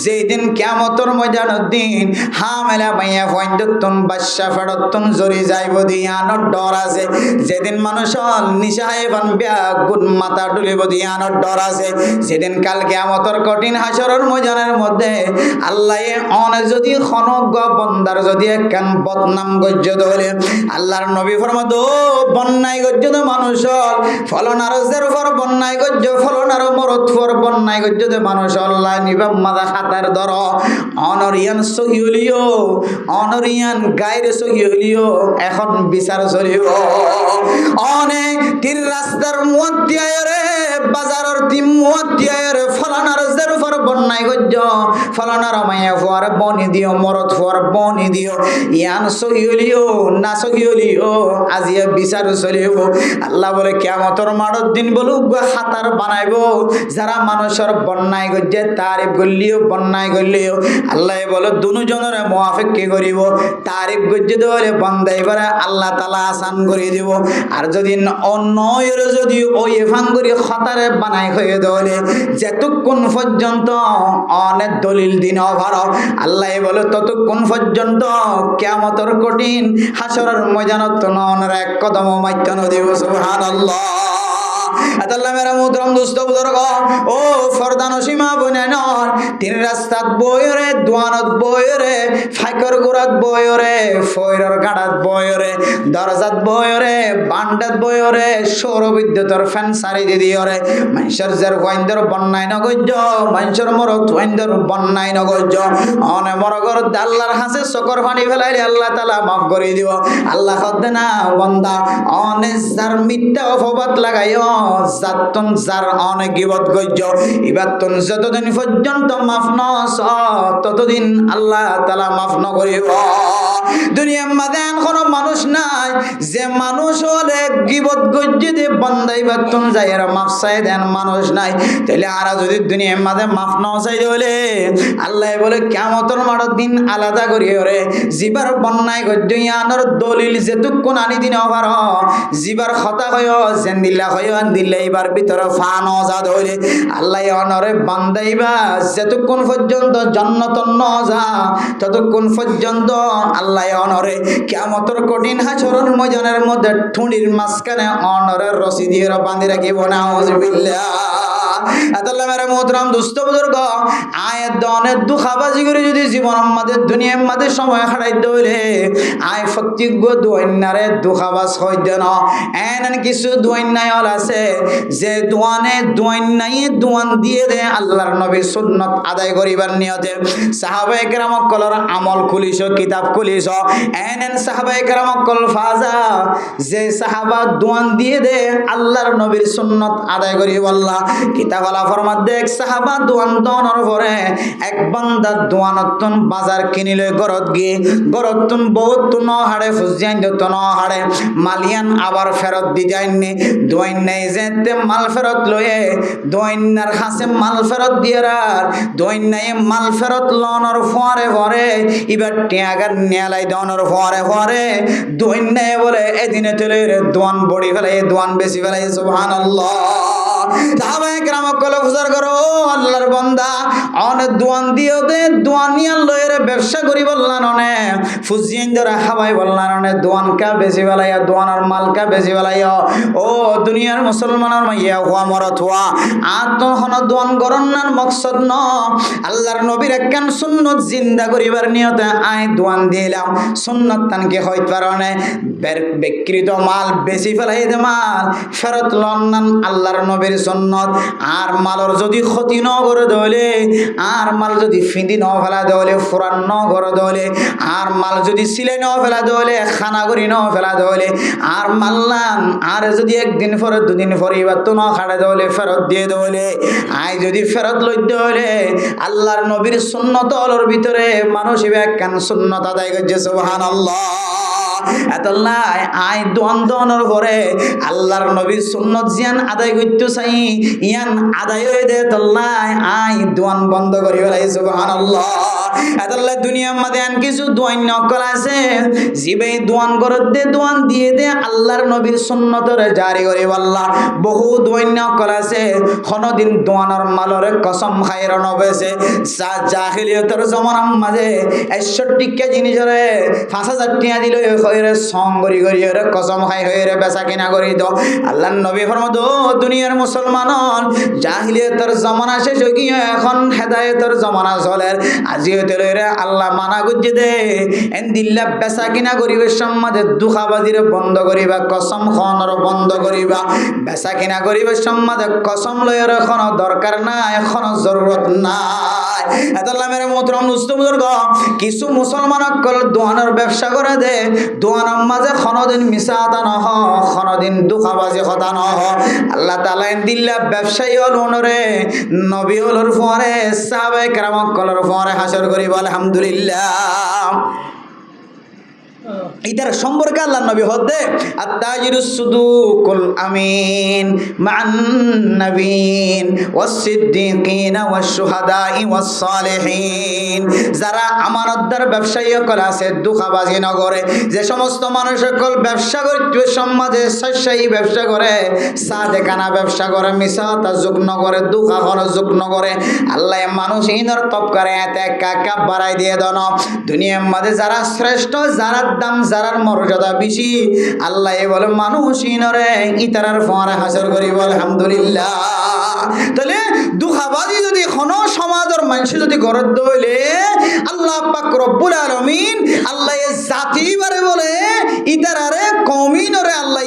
যেদিন কিয়ামতর ময়দানের দিন হামেলা পাইয়া ফয়ন্দতুন বাদশা ফেরতুন জরি যাইব দিয়ানোর ডর আছে যেদিন মানুষ নিশায় বানবিয়া গুণ মাথা ডুলিব দিয়ানোর ডর আছে যেদিন কাল কিয়ামতর কঠিন হাসরের ময়দানের মধ্যে আল্লাহ অনে যদি খনক বন্দার যদি একখান বদনাম গজ্জ ধরে আল্লাহর নবী ফরমাদ বন্যায় গজ্জ মানুষ ফলনার উপর বন্যায় গজ্জ ফলনার মরত ফর বন্যায় গজ্জ মানুষ আল্লাহ নিবাম মাদা খাতার ধর অনরিয়ান সহিলিও অনরিয়ান গায়ের সহিলিও এখন বিচার চলিব অনে তীর রাস্তার মধ্যে রে বাজারের তিম মধ্যে রে ফলনার উপর বন্যায় গজ্জ ফলনার মায়া ফর বনি দিও মরত ফর বনি দিও ইয়ান সহিলিও না সহিলিও আজিয়া বিচার চলিব আল্লাহ বলে কিয়ামতের মাঠের দিন বলুক হাতার বানাইব যারা মানুষের বন্যায় গজ্জে তারিফ গল্লিও বন্যায় গল্লিও আল্লাহ বলে দুজনের মুআফিক কি করিব তারিফ গজ্জে দেওয়ালে বন্দাইবারে আল্লাহ তাআলা আসান করে দিব আর যদি অন্যয়ের যদি ওই এফান করি হাতারে বানাই হয়ে দেওয়ালে যেতক্ষণ পর্যন্ত অনেক দলিল দিন অভার আল্লাহ বলে ততক্ষণ পর্যন্ত কিয়ামতের কঠিন হাসরের ময়দানত ননের এক কদম মাইত্য দিব সুবহানাল্লাহ আল্লাহ মেরা মুহতারাম দোস্ত বুজুর্গ ও ফরদান সীমা বনানোর তিন রাস্তাত বয়রে দোয়ানত বয়রে ফাইকর গোরাত বয়রে ফয়রর গাড়াত বয়রে দরজাত বয়রে বান্ডাত বয়রে সৌর বিদ্যুতের ফ্যান সারি দিদিওরে মানুষের যার ওয়াইন্দর বন্যায় নগজ্য মানুষের মরত ওয়াইন্দর বন্যায় নগজ্য অনে মরগর আল্লাহর হাসে চকর পানি ফেলাইলে আল্লাহ তাআলা মাফ করে দিব আল্লাহ কদ্দে না বান্দা অনে যার মিথ্যা অপবাদ লাগাইও জাতুন যার অনেক গিবত গজ্য ইবাতুন যতদিন পর্যন্ত মাফ নস ততদিন আল্লাহ তাআলা মাফ ন করিব দুনিয়ার মাঝে কোনো মানুষ নাই যে মানুষ হলে গিবত গজ্জি দে বান্দাই বাতুন যাইর মাফ চাই দেন মানুষ নাই তাহলে আর যদি দুনিয়ার মাঝে মাফ ন চাই হলে আল্লাহ বলে কিয়ামতের মাঠের দিন আলাদা করিও রে জিবার বন্যায় গজ্জি আনর দলিল যেতুকুন আনি দিন অভার জিবার খতা হয় জেন্দিল্লা হয় দিল্লা এবার ভিতরে ফান আজাদ হইলে আল্লাহ অনরে বান্দাইবা যেতক্ষণ পর্যন্ত জান্নাত ন যা ততক্ষণ পর্যন্ত আল্লাহ অনরে কিয়ামতের কঠিন হাসরের ময়দানের মধ্যে ঠুঁড়ির মাঝখানে অনরের রশি দিয়ে বাঁধি রাখিব নাউজুবিল্লাহ আল্লাহ মেরা মুহতারাম দোস্ত বুজুর্গ আয় দনের দুখাবাজি করে যদি জীবন আমাদের দুনিয়ার মাঝে সময় হারাইতে হইলে আয় ফক্তিজ্ঞ দুয়ান্নারে দুখাবাজ হইতে না এন কিছু দুয়ান্নায় আছে যে দোয়ানে দোয়ান্নাই দোয়ান দিয়ে দে আল্লাহর নবী সুন্নত আদায় করিবার নিয়তে সাহাবায়ে কেরাম কলর আমল খুলিস কিতাব খুলিস এন সাহাবায়ে কেরাম কল ফাজা যে সাহাবা দোয়ান দিয়ে দে আল্লাহর নবীর সুন্নত আদায় করি আল্লাহ কিতাবালা ফরমাত দেখ সাহাবা দোয়ান দনর পরে এক বান্দা দোয়ানতন বাজার কিনিলে গরত গিয়ে গরতন বহুত ন হাড়ে ফুজিয়ান যত ন হাড়ে মালিয়ান আবার ফেরত দি যায়নি দোয়ান নেই যেতে মাল ফেরত লয়ে দোয়ান্নার হাসে মাল ফেরত দিয়ার দোয়ান্নাই মাল ফেরত লনর ফরে ফরে এবার টিয়াগার নেলাই দনর ফরে ফরে দোয়ান্নাই বলে এদিনে চলে দোয়ান বড়ি ফেলাই দোয়ান বেশি ফেলাই সুবহানাল্লাহ সাহাবায়ে কেরাম কল ফুজার করো আল্লাহর বান্দা অনে দোয়ান দিও দে দোয়ানিয়া লয়ের ব্যবসা করি বললান অনে ফুজিয়েন ধরে হাবাই বললান অনে দোয়ান কা বেশি বেলাইয়া দোয়ানার মাল কা বেশি বেলাইয়া ও দুনিয়ার মুসলমানের মাইয়া হওয়া মরত হওয়া আত্মহন দোয়ান গরন্নার মকসদ ন আল্লাহর নবীর একখান সুন্নত জিন্দা করিবার নিয়তে আয় দোয়ান দিলাম সুন্নত তানকে হইতে পারনে বিকৃত মাল বেশি ফেলাই দে মাল ফেরত লন্নান আল্লাহর নবীর সুন্নত আর মালর যদি ক্ষতি ন করে দলে আর মাল যদি ফিন্দি ন ফেলা দলে ফুরান ন করে দলে আর মাল যদি সিলাই ন ফেলা দলে খানা করি ন ফেলা দলে আর মাল্লান আর যদি একদিন পরে দুদিন পরে এবার তো ন খাড়ে দলে ফেরত দিয়ে দলে আয় যদি ফেরত লই দলে আল্লাহর নবীর সুন্নত অলর ভিতরে মানুষ ব্যাখ্যান সুন্নত আদায় করছে সুবহানাল্লাহ এতলাই আই দোয়ানোর পরে আল্লাহর নবীর সুন্নত জিয়ান আদায় করতে চাই ইয়ান আদায় হয়ে দে তল্লাই আই দোয়ান বন্ধ করি ফেলাই সুবহানাল্লাহ এতলাই দুনিয়ার মধ্যে আন কিছু দোয়ান নকল আছে জিবে দোয়ান করে দে দোয়ান দিয়ে দে আল্লাহর নবীর সুন্নতের জারি করে আল্লাহ বহু দোয়ান নকল আছে কোনদিন দোয়ানোর মালরে কসম খাইর নবেছে জাহিলিয়তের জমানার মাঝে ৬১ টা জিনিসরে ৫,০০০ টাকা দিল হয়ে সং করি করি হয়ে কসম খাই হয়ে বেচা কিনা করি দো আল্লাহ নবী ফরমাদ দুনিয়ার মুসলমান জাহিলিয়তের জমানা শেষ হয়ে গিয়ে এখন হেদায়েতের জমানা চলে আজি হতে লইরে আল্লাহ মানা করছে দে এন দিল্লা বেচা কিনা করিবে সম্মাদে দুখাবাজিরে বন্ধ করিবা কসম খনর বন্ধ করিবা বেচা কিনা করিবে সম্মাদে কসম লয়ের এখন দরকার নাই এখন জরুরত নাই এতলা মেরে মোহতরম দোস্ত বুজুর্গ কিছু মুসলমান কল দোয়ানের ব্যবসা করে দে দোয়ানের মাঝে কোনদিন মিছা কথা নহ কোনদিন দুখাবাজি কথা নহ আল্লাহ তাআলা দিল্লা ব্যবসায়ী হল ওনরে নবী হলর পরে সাহাবায়ে কেরাম কলর পরে হাসর করিব আলহামদুলিল্লাহ ইদার সম্পর্কে আল্লাহ নবী হদে আত-তাজিরুস সুদুকুল আমিন মান নবীন ওয়াস-সিদ্দিকিন ওয়াশ-শুহাদাই ওয়াস-সালিহিন যারা আমানতদার ব্যবসায়ী কল আছে দুখাবাজি নগরে যে সমস্ত মানুষ সকল ব্যবসা করতে সমাজে সস্যায়ী ব্যবসা করে সাদেকানা ব্যবসা করে মিসাতা যুগ্ন করে দুখাখর যুগ্ন করে আল্লাহ মানুষ ইনর তপ করে এত কাকা বাড়াই দিয়ে দন দুনিয়ার মধ্যে যারা শ্রেষ্ঠ যারা দাম যারার মর্যাদা বেশি আল্লাহ বলে মানুষ ইনরে ইতারার ফোয়ারে হাসর করিব আলহামদুলিল্লাহ তাহলে দুখাবাজি যদি কোনো সমাজের মানুষ যদি গরদ হইলে আল্লাহ পাক রব্বুল আলামিন আল্লাহ জাতি বারে বলে ইতারারে কওমিনরে আল্লাহ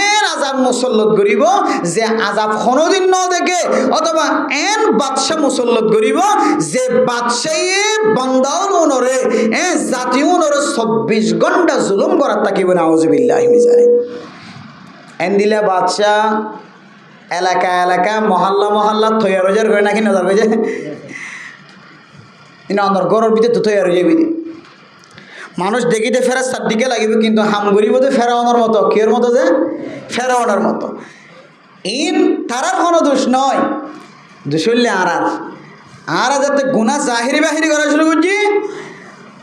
এর আযাব মুসল্লত করিব যে আযাব কোনদিন ন দেখে অথবা এন বাদশা মুসল্লত করিব যে বাদশায়ে বান্দাওনরে এ জাতিওনরে ২৪ ঘন্টা জুলুম করার তাকিব নাউযুবিল্লাহি মিজারে এন দিলা বাদশা এলাকা এলাকা মহল্লা মহল্লা থইয়া রোজার করে নাকি নজর হয়ে যায় ইনা অন্দর গরর ভিতরে তো থইয়া রয়ে যাবি মানুষ দেখিতে ফেরাস্তার দিকে লাগিবে কিন্তু হাম গরিব তো ফেরাওয়ানোর মতো কের মতো যে ফেরাওয়ানোর মতো ইন তারার কোনো দোষ নয় দোষ হইলে আর যাতে গুণা জাহিরি বাহিরি করা শুরু করছি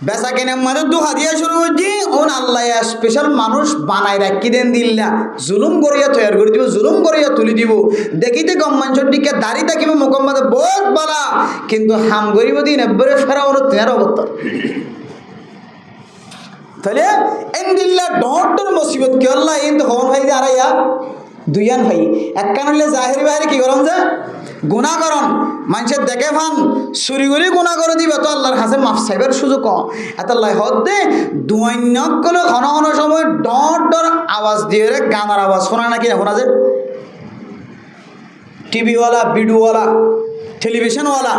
বেচা কেনার মাঝে দুহা দিয়া শুরু করছি ওন আল্লাহ স্পেশাল মানুষ বানাই রাখি দেন দিল্লা জুলুম করিয়া তৈরি করে দিব জুলুম করিয়া তুলি দিব দেখিতে কম মানুষের দিকে দাঁড়িয়ে থাকিব মোকাম্মদে বহুত বালা কিন্তু হাম গরিব দিন এবারে ফেরাওয়ানোর তেনার অবতার তাহলে এন দিল্লা ডর মুসিবত কি আল্লাহ এন তো হন ভাই দিয়ে আড়াইয়া দুইয়ান ভাই এক কান হলে জাহিরি বাহিরি কি করম যে গুণা করন মানুষের দেখে ফান চুরি করে গুণা করে দিবে তো আল্লাহর কাছে মাফ চাইবার সুযোগ এত আল্লাহ হদে দুয়ান্যক গেলে ঘন ঘন সময় ডর ডর আওয়াজ দিয়ে রে গানার আওয়াজ শোনা নাকি শোনা যে টিভিওয়ালা ভিডিওওয়ালা টেলিভিশনওয়ালা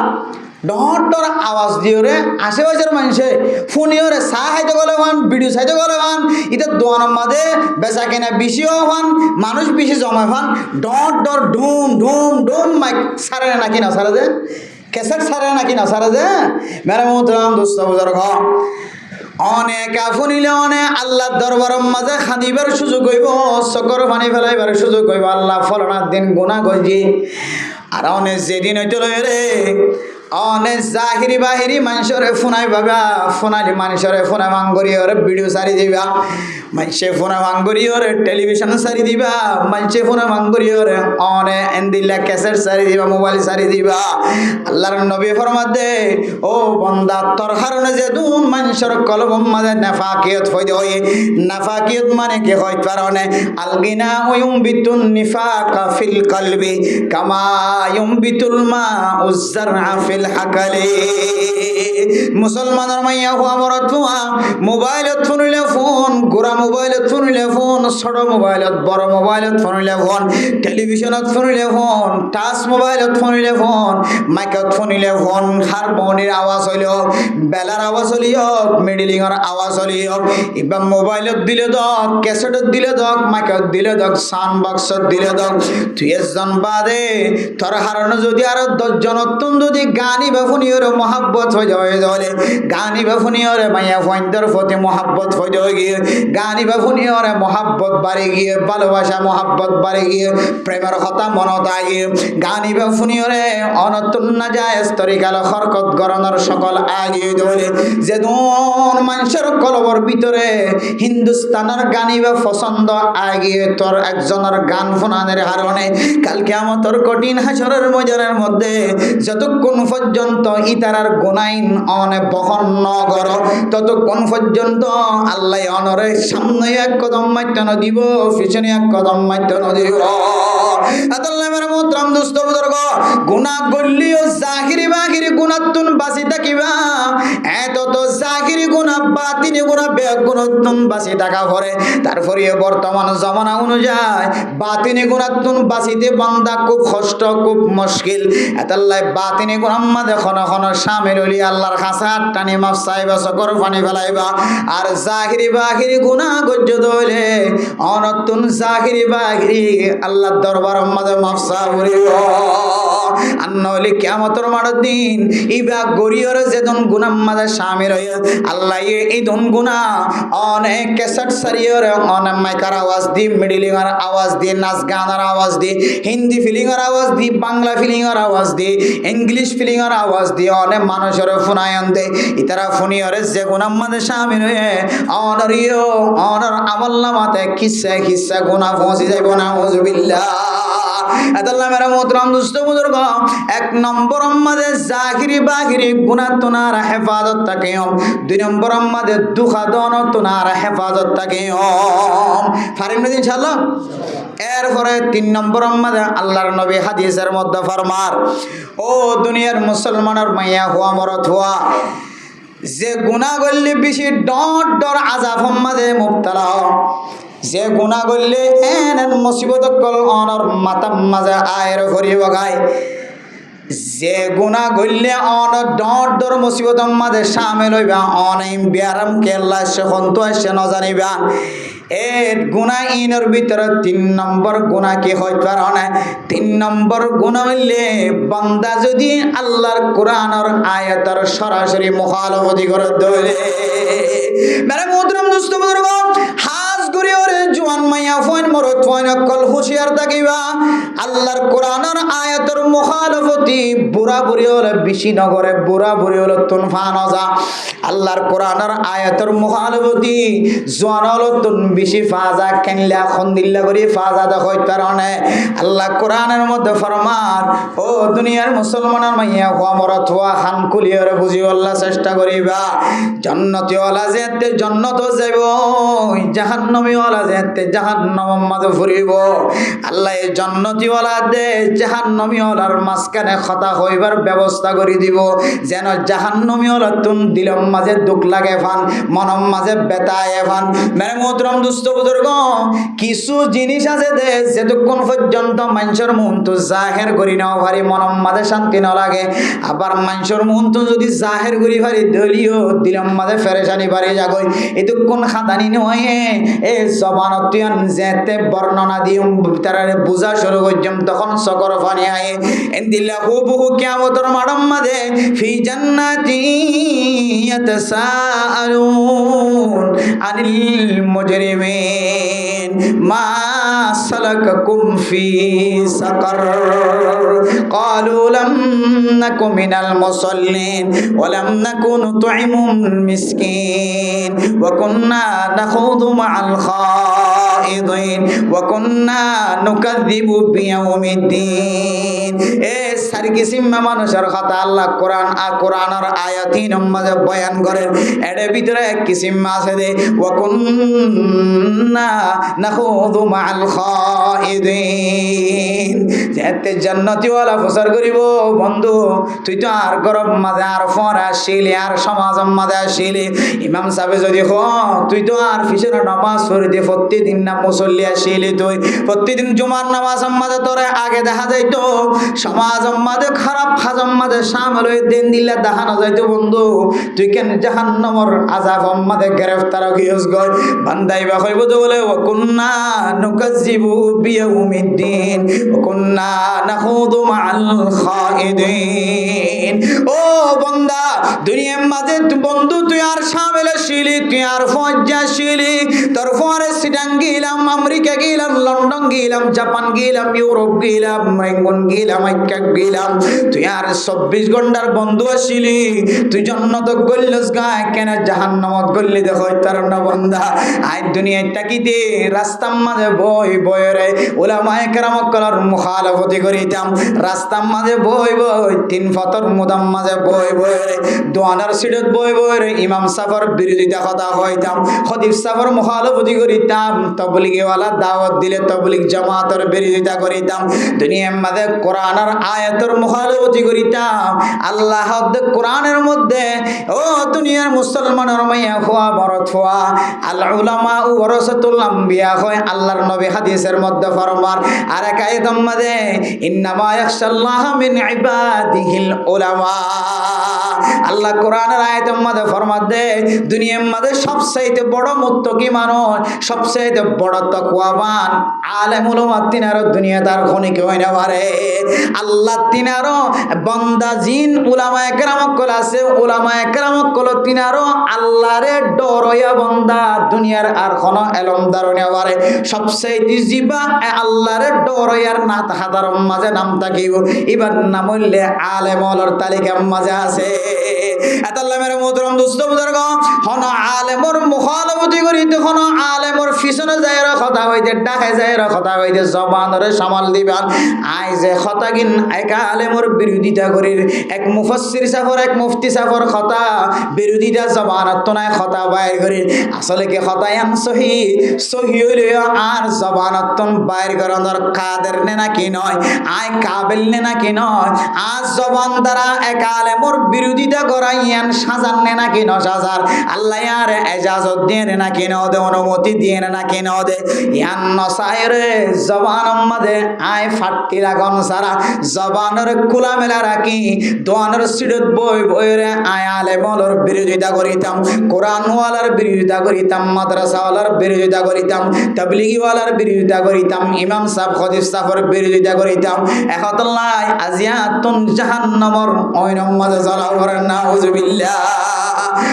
ডর ডর আওয়াজ দিয়ে রে আশেপাশের মানুষে ফোনিও রে চা খাইতে গেলে ভান ভিডিও চাইতে গেলে ভান এটা দোয়ানোর মাঝে বেচা কেনা বেশিও ভান মানুষ বেশি জমা ভান ডর ডর ঢুম ঢুম ঢুম মাইক সারে নাকি না সারে যে কেসেট সারে নাকি না সারে যে মেরে মোহতরাম দোস্ত বুজুর্গ অনেক আফুনিলে অনেক আল্লাহ দরবারের মাঝে খাদিবার সুযোগ হইব চকর পানি ফেলাইবার সুযোগ হইব আল্লাহ ফলনার দিন গুণা গজি আর অনেক যেদিন হইতে লয় রে অনেক জাহিরি বাহিরি মানুষরে ফোনাই বাবা ফোনালি মানুষরে ফোনা ভাঙ্গরি ওরে ভিডিও সারি দিবা মানুষে ফোনা ভাঙ্গরি ওরে টেলিভিশন সারি দিবা মানুষে ফোনা ভাঙ্গরি ওরে অনে এন্দিল্লা ক্যাসেট সারি দিবা মোবাইল সারি দিবা আল্লাহর নবী ফরমাত দে ও বান্দা তোর কারণে যে দুন মানুষের কলব মাঝে নাফাকিয়ত হইতে হয় নাফাকিয়ত মানে কি হয় কারণে আলগিনা বিতুন নিফাকা ফিল কলবি কামা বিতুল মা উজ্জারআ ফিল হাকালি মুসলমানের মাইয়া হওয়া মরত হওয়া মোবাইলত ফোনিলে ফোন গোড়া মোবাইলত ফোনিলে ফোন ছোট মোবাইলত বড় মোবাইলত ফোনিলে ফোন টেলিভিশনত ফোনিলে ফোন টাচ মোবাইলত ফোনিলে ফোন মাইকত ফোনিলে ফোন হারমোনির আওয়াজ হইল বেলার আওয়াজ হলিও মিডিলিংয়ের আওয়াজ হলিও এবার মোবাইলত দিলে দক ক্যাসেটত দিলে দক মাইকত দিলে দক সাউন্ড বক্সত দিলে দক তুই একজন বাদে তোর হারানো যদি আরো 10 জন যদি গানি বা ফোনিয়র মহাব্বত হয়ে যাবে গানি বা ফোনিয়র মাইয়া ফোনদের প্রতি মহাব্বত হয়ে গিয়ে গানি বা ফোনিয়র মহাব্বত বাড়ে গিয়ে ভালোবাসা মহাব্বত বাড়ে গিয়ে প্রেমের কথা মনত আগে গানি বা ফোনিয়রে অনতুন না যায় স্তরিকাল হরকত গরনের সকল আগিয়ে ধরে যেদন মানুষের কলবর ভিতরে হিন্দুস্তানের গানি বা পছন্দ আগিয়ে তোর একজনের গান ফোনানের হারণে কালকে আমার তোর কঠিন হাসরের মজারের মধ্যে যতক্ষণ পর্যন্ত ইতারার গুনাইন অনে বহন নগর ততক্ষণ পর্যন্ত আল্লাহ অনরে সামনে এক কদম মাইটানো দিব পিছনে এক কদম মাইটানো দিব আল্লাহর মোহতরম দোস্ত বুজুর্গ গুনাহ করলিও জাহিরি বাহিরি গুনাতুন বাঁচি থাকিবা এত তো জাহিরি গুনাহ বাতিনি গুনাহ বেগুনাতুন বাঁচি থাকা পরে তারপরে বর্তমান জামানা অনুযায়ী বাতিনি গুনাতুন বাঁচিতে বান্দা খুব কষ্ট খুব মুশকিল এতাল্লাই বাতিনি গুনাহ মাঝে খন খন শামিল হলি আল্লাহর কাছে টানি মাফ চাইবা চকর পানি ফেলাইবা আর জাহিরি বাহিরি গুনাহ গজ্জত হইলে অনতুন জাহিরি বাহিরি আল্লাহর দরবার মাঝে মাফ চাইব আর নইলে কিয়ামতের মাঠের দিন ইবা গরিয়র যেদন গুনাহ মাঝে শামিল হই আল্লাহ এই দন গুনাহ অনেক ক্যাসেট সারিয়র অনেক মাইকার আওয়াজ দি মিডিলিংয়ের আওয়াজ দি নাচ গানের আওয়াজ দি হিন্দি ফিলিংয়ের আওয়াজ দি বাংলা ফিলিংয়ের আওয়াজ দি ইংলিশ ফিলিংয়ের আওয়াজ দি অনেক মানুষের ফোনায়ন দে ইতারা ফোনিয়রে যে গুনাহ মাঝে শামিল হয়ে অনরিও অনর আমলনামাতে কিসা কিসা গুনাহ পৌঁছে যাইব না নাউজুবিল্লাহ আল্লাহ মেরা মোহতরম দোস্ত বুজুর্গ এক নম্বর আমাদের জাহিরি বাহিরি গুনাহ তোনার হেফাজত থাকিও 2 নম্বর আমাদের দুখাদন তোনার হেফাজত থাকিও ফারিম না ইনশাআল্লাহ এরপরে 3 নম্বর আমাদের আল্লাহর নবী হাদিসের মধ্যে ফরমার ও দুনিয়ার মুসলমানের মাইয়া হওয়া মরত হওয়া যে গুনাহ করলে বেশি ডর আযাব মাঝে মুবতালা যে গুনাহ করলে এন মুসিবত কল অনর মাতা মাঝে আয়ের ভরি বগায় যে গুনাহ করলে অন ডর মুসিবত মাঝে শামিল হইবা অনেক বিয়ারাম কেল্লা সখন তো আসে ন জানিবা এর গুনাহ ইনের ভিতরে 3 নম্বর গুনাহ কি হয় কারণ 3 নম্বর গুনাহ হইলে বান্দা যদি আল্লাহর কোরআনের আয়াতের সরাসরি মুখালফতি করে ধরে মেরে মোহতরম দোস্ত বুজুর্গ হাজ করে ওরে জওয়ান মাইয়া ফোন মরত ফোন কল হুশিয়ার থাকিবা আল্লাহর কোরআনের আয়াতের মুখালফতি বুড়া বুড়ি হলে বেশি নগরে বুড়া বুড়ি হলে তুনফান যা আল্লাহর কোরআনের আয়াতের মুখালফতি জওয়ান হলে তুন বেশি ফাজা কেনলা খন্দিল্লা করি ফাজা দেখই কারণে আল্লাহ কোরআনের মধ্যে ফরমান ও দুনিয়ার মুসলমানের মাইয়া হওয়া মরত হওয়া খান কুলিয়রে বুঝি আল্লাহ চেষ্টা করিবা জান্নাতি ওয়ালা যেতে জান্নাত যাইব জাহান্নামী ওয়ালা যেতে জাহান্নাম মাঝে ফুরিব আল্লাহ এই জান্নাতি ওয়ালা দে জাহান্নামী ওয়ালার মাঝখানে কথা হইবার ব্যবস্থা করে দিব যেন জাহান্নামী ওয়ালা তুন দিলম মাঝে দুঃখ লাগে ফান মনম মাঝে বেতায় ফান মেরে মোহতরম দুস্থ বুজুর্গ কিছু জিনিস আছে দে যতক্ষণ পর্যন্ত মানুষের মন তো জাহের করি নেওয়া পারি মনম মাঝে শান্তি না লাগে আবার মানুষের মন তো যদি জাহের করি পারি দলীয় দিলম মাঝে ফেরেশানি পারি যাগই এতক্ষণ খাদানি নয় এ জবানত যেতে বর্ণনা দিয়ে তারারে বুঝা শুরু করছম তখন সকর ফানি আয়ে এন্দিল্লা হুবহু কিয়ামতের মাঠের মাঝে ফি জান্নাতি ইয়াতাসাআলুন আনিল মুজরিমিন মা সালাকাকুম ফি সাকার ক্বালু লাম নাকু মিনাল মুসাল্লিন ওয়া লাম নাকু নুতঈমুল মিসকিন ওয়া কুন্না নাখুযু মা'আল খাইদিন ওয়া কুন্না নুকাযযিবু বিয়াউমিদ্দিন এ সারকে কিসিম মানুষের কথা আল্লাহ কোরআনের আয়াতিন মাঝে বয়ান করেন এর ভিতরে এক কিসিম আছে দে ওয়া কুন্না নাখুযু মাআল খাইদিন যেতে জান্নাতি ওয়ালা প্রচার করিব বন্ধু তুই তো আর গরব মাঝে আর ফর আসিলি আর সমাজ মাঝে আসিলি ইমাম সাহেব যদি হ তুই তো আর ফিসের নামাজ পড়ে দিয়ে প্রতিদিন না মুসল্লি আসিলি তুই প্রতিদিন জুমার নামাজ মাঝে তোরে আগে দেখা যাইতো সমাজ মাঝে খারাপ হাজম মাঝে সামল হয়ে দিন দিলে দেখানো যাইতো বন্ধু তুই কেন জাহান্নামের আযাব মাঝে গ্রেফতার হইস গয় বান্দাইবা হইব তো বলে ওয়া কুন্না নুকাজ্জিবু বিয়াউমিদ্দিন ওয়া কুন্না নাখুযু মাআল খাইদিন ও বান্দা দুনিয়ার মাঝে বন্ধু তুই আর সামলে শিলি তুই আর ফজ্জা শিলি তোর ফরে সিডাং গেলাম আমেরিকা গেলাম লন্ডন গেলাম জাপান গেলাম ইউরোপ গেলাম ইংল্যান্ড গেলাম আইকা গেলাম তুই আর 24 ঘন্টার বন্ধু আসিলি তুই জান্নাত গল্লস গায় কেন জাহান্নামত গল্লি দেখো তার না বান্দা আই দুনিয়ায় তাকিতে রাস্তার মাঝে বই বয়রে উলামায়ে কেরাম কলার মুখালাফতি করিতাম রাস্তার মাঝে বই বই তিন ফতর মুদাম মাঝে বই বয়রে দোয়ানার সিডত বই বয়রে ইমাম সাফর বিরোধিতা কথা হইতাম খতিব সাফর মুখালাফতি করিতাম তাবলীগী ওয়ালা দাওয়াত দিলে তাবলীগ জামাতের বিরোধিতা করিতাম দুনিয়ার মাঝে কোরআনের আয়াতের মুখালাফতি করিতাম আল্লাহ কোরআনের মধ্যে ও দুনিয়ার মুসলমানের মাইয়া হওয়া বরত হওয়া আল উলামা ওয়ারাসাতুল আম্বিয়া হয় আল্লাহর নবী হাদিসের মধ্যে ফরমান আর এক আয়াতের মধ্যে ইন্নামা ইয়াখশাল্লাহ মিন ইবাদিহিল উলামা আল্লাহ কোরআনের আয়াতের মধ্যে ফরমান দে দুনিয়ার মধ্যে সবচেয়ে বড় মুত্তাকি মানুষ সবচেয়ে বড় তাকওয়াবান আলেমুল উম্মাহ তিনারও দুনিয়াদার খনি কেউ না পারে আল্লাহ তিনারও বান্দা জিন উলামায়ে কেরাম কল আছে উলামায়ে কেরাম কল তিনারও আল্লাহরে ডরয়া বান্দা দুনিয়ার আর কোন এলমদার না পারে সবচেয়ে জিবা আল্লাহরে ডরয়ার না হাজার মাঝে নাম থাকিব এবার নাম হইলে আলেমুলের তালিকার মাঝে আছে আল্লাহ মেরে মোহতরম দোস্ত বুজুর্গ হন আলেমর মুখালাফতি করিতে হন আলেমর পিছনে যায়রা কথা হইতে ডাকে যায়রা কথা হইতে জবানরে সামাল দিবান আই যে খতাগিন এক আলেমর বিরোধিতা করির এক মুফাসসির সাফর এক মুফতি সাফর কথা বিরোধিতা জবানত নাই কথা বাইর করির আসলে কি খতায়ান সহি সহি হইলে আর জবানত বাইর করানোর কাদের নে নাকি নয় আই কাবিল নে নাকি নয় আজ জবান দ্বারা এক আলেমর বিরোধিতা করাইয়ান সাজান নে নাকি ন সাজার আল্লাহ আর এজাজত দিয়ে না কেন দে অনুমতি দিয়ে না কেন দে ইয়ান নসায়রে জবান মধ্যে আয় ফাটি লাগান সারা জবানের খোলা মেলা রাখি দোয়ানের সিডত বই বইরে আয় আলেমর বিরোধিতা করিতাম কোরআন ওয়ালার বিরোধিতা করিতাম মাদ্রাসা ওয়ালার বিরোধিতা করিতাম তাবলীগী ওয়ালার বিরোধিতা করিতাম ইমাম সাহেব খতিব সাহেবের বিরোধিতা করিতাম একতল্লাহ আজিয়াতুন জাহান্নামর ওইরম মাঝে জ্বালাও করেন নাউজুবিল্লাহ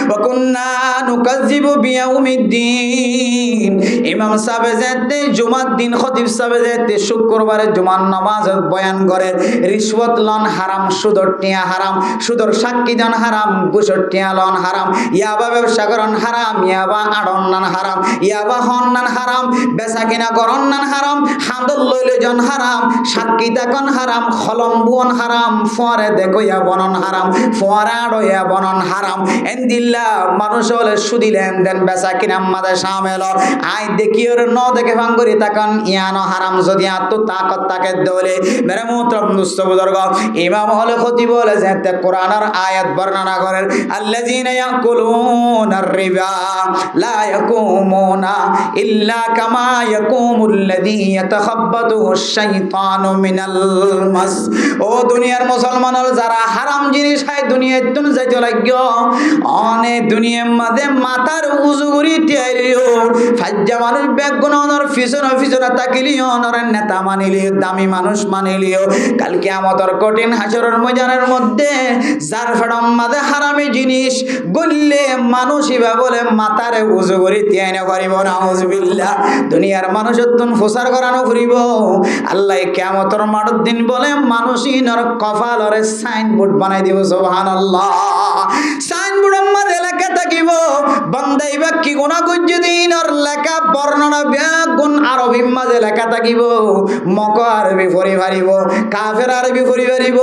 ওয়া কুন্না নুকাজ্জিবু বিয়াউমিদ্দিন ইমাম সাহেব যেতে জুমার দিন খতিব সাহেব যেতে শুক্রবারে জুমার নামাজ বয়ান করে রিশওয়াত লন হারাম সুদর টিয়া হারাম সুদর সাক্ষী দান হারাম ঘুষর টিয়া লন হারাম ইয়াবা ব্যবসা করন হারাম ইয়াবা আড়ন্নান হারাম ইয়াবা হন্নান হারাম বেচা কিনা করন্নান হারাম হাঁদল লইলে জন হারাম সাক্ষী তাকন হারাম খলম বুয়ন হারাম ফোয়ারে দেখো ইয়া বনন হারাম ফোয়ারা আড়ো ইয়া বনন হারাম এন্দিল্লা মানুষ হলে সুদি লেনদেন বেচা কিনা মাঝে সামেল আই দেখি ওর ন দেখে ভাঙ্গরি তাকান ইয়ানো হারাম যদি আত্ম তাকত তাকে দলে মেরে মুহতরম দুস্থ বুজুর্গ ইমাম হলে খতিব বলে যে কোরআনের আয়াত বর্ণনা করেন আল্লাযীনা ইয়াকুলুনার রিবা লা ইয়াকুমুনা ইল্লা কামা ইয়াকুমুল্লাযী ইয়াতাখাব্বাতুহু শাইতানু মিনাল মাস ও দুনিয়ার মুসলমানরা যারা হারাম জিনিস খায় দুনিয়ার তুন যাইতে লাগো অনে দুনিয়ার মধ্যে মাথার উজু করি তিয়াইলিও ফাজ্জা মানুষ বেগুনর ফিসনা তাকিলিও নরের নেতা মানিলিও দামি মানুষ মানিলিও কাল কিয়ামতের কঠিন হাসরের ময়দানের মধ্যে যার ফেডম মাঝে হারামি জিনিস গল্লে মানুষ ইবা বলে মাথারে উজু করি তিয়াইনা করিব নাউজুবিল্লাহ দুনিয়ার মানুষের তুন ফুসার করানো ফুরিব আল্লাহ কিয়ামতের মাঠের দিন বলে মানুষই নর কপালরে সাইনবোর্ড বানাই দিব সুবহানাল্লাহ সাইনবোর্ড মধ্যে লেখা থাকিব বান্দাই বা কি গুণা করছে দিনর লেখা বর্ণনা ব্যাগুণ আরবির মাঝে লেখা থাকিব মক আরবি পড়ি পারিব কাফের আরবি পড়ি পারিব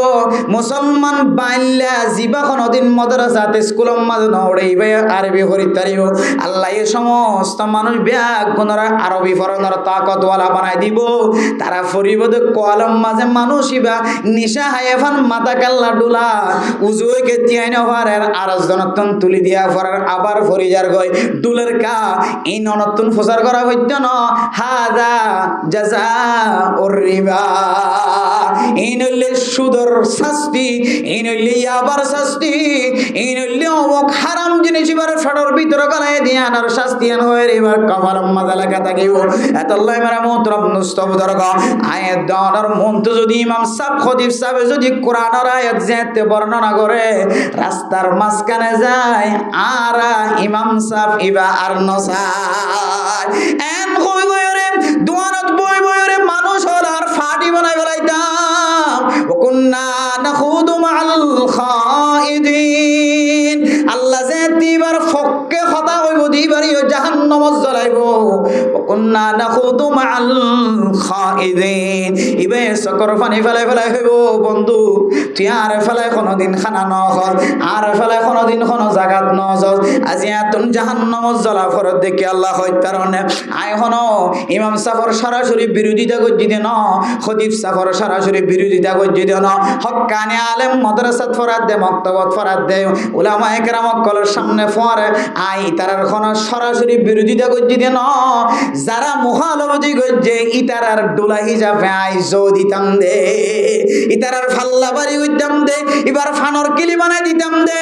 মুসলমান বাইল্লা জিবা কোনদিন মাদ্রাসাতে স্কুলের মাঝে নড়াইবে আরবি পড়ি পারিব আল্লাহ এই সমস্ত মানুষ ব্যাগুণরা আরবি পড়ানোর তাকতওয়ালা বানাই দিব তারা পড়িব তো কলম মাঝে মানুষ ইবা নিশা হায়াফান মাথা কাল্লা ডুলা উজুকে তিয়াই নভারের আরজ জনতন তুলি দিয়া ফরার আবার ফরিজার গয় ডুলের কা এই ননতন প্রচার করা হইতো না হাদা জাজা ওর রিবা এই নইলে সুদর শাস্তি এই নইলে আবার শাস্তি এই নইলে অমুক হারাম জিনিস এবার ফটর ভিতরে গলায় দিয়ে আনার শাস্তি আন হয়ে এবার কপাল মাথা লাগা থাকিব এতল্লাই মেরা মোহতরম নুস্তব দরগা আয়াত দাওয়ার মন্ত যদি ইমাম সাহেব খতিব সাহেব যদি কোরআনের আয়াত যেতে বর্ণনা করে রাস্তার মাঝখানে যায় আর ইমাম সাহেব ইবা আর নসায় এন কই গয়রে দুয়ানত বই বইরে মানুষ হল আর ফাটি বানাই বলাইতাম ওকুন্না নাখুদু মাআল খাইদিন আল্লাহ যে দিবার ফক্কে কথা হইব দিবারই জাহান্নামত জ্বলাইব ওকুন্না নাখুদু মাআল খাইদিন ইবে সকর পানি ফেলাই ফেলাই হইব বন্ধু তুই আর ফেলাই কোনোদিন খানা নহল আর ফেলাই কোনোদিন কোনো জাগাত নজল আজি এতন জাহান্নামত জ্বলা ফরত দেখি আল্লাহ হয় কারণে আয় হনো ইমাম সাফর সরাসরি বিরোধিতা করছি দেন খতিব সাফর সরাসরি বিরোধিতা করছি দেন হক্কানি আলেম মাদ্রাসাত ফরাদ দে মক্তবত ফরাদ দে উলামা একরাম কলের সামনে ফরে আই তারার কোন সরাসরি বিরোধিতা করছি দেন যারা মুখালবতি করছে ইতারার ডোলা হিসাবে আই জো দিতাম দে ইতারার ফাল্লা বাড়ি হইতাম দে এবার ফানর কিলি বানাই দিতাম দে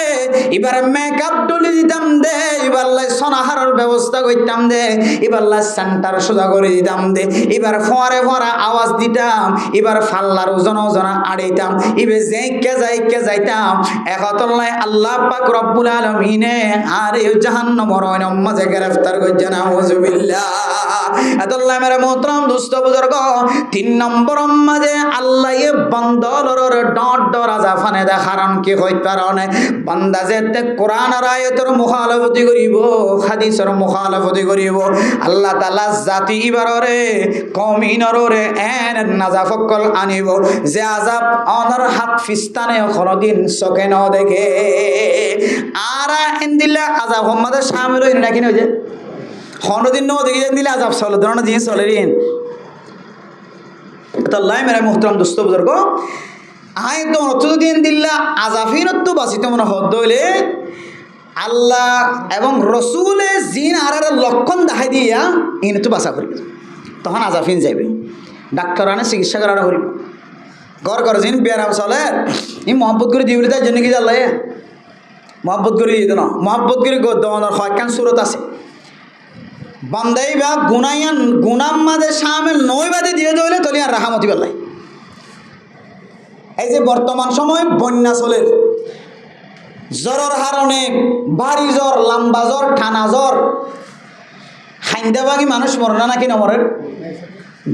এবার মেকআপ ডলি দিতাম দে এবার সোনাহারের ব্যবস্থা করতাম দে এবার সেন্টার সোজা করে দিতাম দে এবার ফরে ফরা আওয়াজ দিতাম এবার ফাল্লার ওজনা ওজনা আড়াইতাম এবার যাইকে যাইতাম একতল্লায় আল্লাহ পাক রব্বুল আলামিনে আর এই জাহান্নামের মাঝে গ্রেফতার করছে না আউযুবিল্লাহ এতল্লায় মেরে মোহতরম দোস্ত বুজুর্গ 3 নম্বর মাঝে আল্লাহ এ বান্দালর ডট ডরাজা ফানে দেখারণ কি হইত কারণে বান্দা যেতে কোরআনের আয়াতের মুখালফতি করিব হাদিসের মুখালফতি করিব আল্লাহ তাআলা জাতি ইবাররে কওমিনরে এন নাজাফকল আনিব যে আযাব অনর হাত ফিস্তানে কোনদিন চোখে ন দেখে আর এন্দিলা আযাব আমাদের শামিল হই নাকি নয় যে কোনদিন ন দেখে দিলে আযাব চলে ধরনের জিনিস চলে রিন আল্লাহ মেরে মুহতারাম দোস্ত বুজুর্গ আয় তো অর্থদিন দিল্লা আজাফিনত বাঁচিত মনে হদ হইলে আল্লাহ এবং রসুলে জিন আর লক্ষণ দেখাই দিয়া ইনে তো বাঁচা করিব তখন আজাফিন যাইবে ডাক্তার আনে চিকিৎসা করানো করিব ঘর ঘর জিন বেয়ারাম চলে ই মহব্বত করে দিবলে তার জন্য কি জানলে মহব্বত করে দিয়ে না মহব্বত করে দেওয়ানোর কয়েকখান সুরত আছে বান্দাই বা গুনাইয়ান গুনাম মাঝে সামিল নয় বাদে দিয়ে দিলে তলি আর রাহামতি বেলায় এই যে বর্তমান সময় বন্যা চলে জ্বরের কারণে ভারী জ্বর লম্বা জ্বর ঠানা জ্বর খাইন্দা ভাঙি মানুষ মরে না নাকি নমরে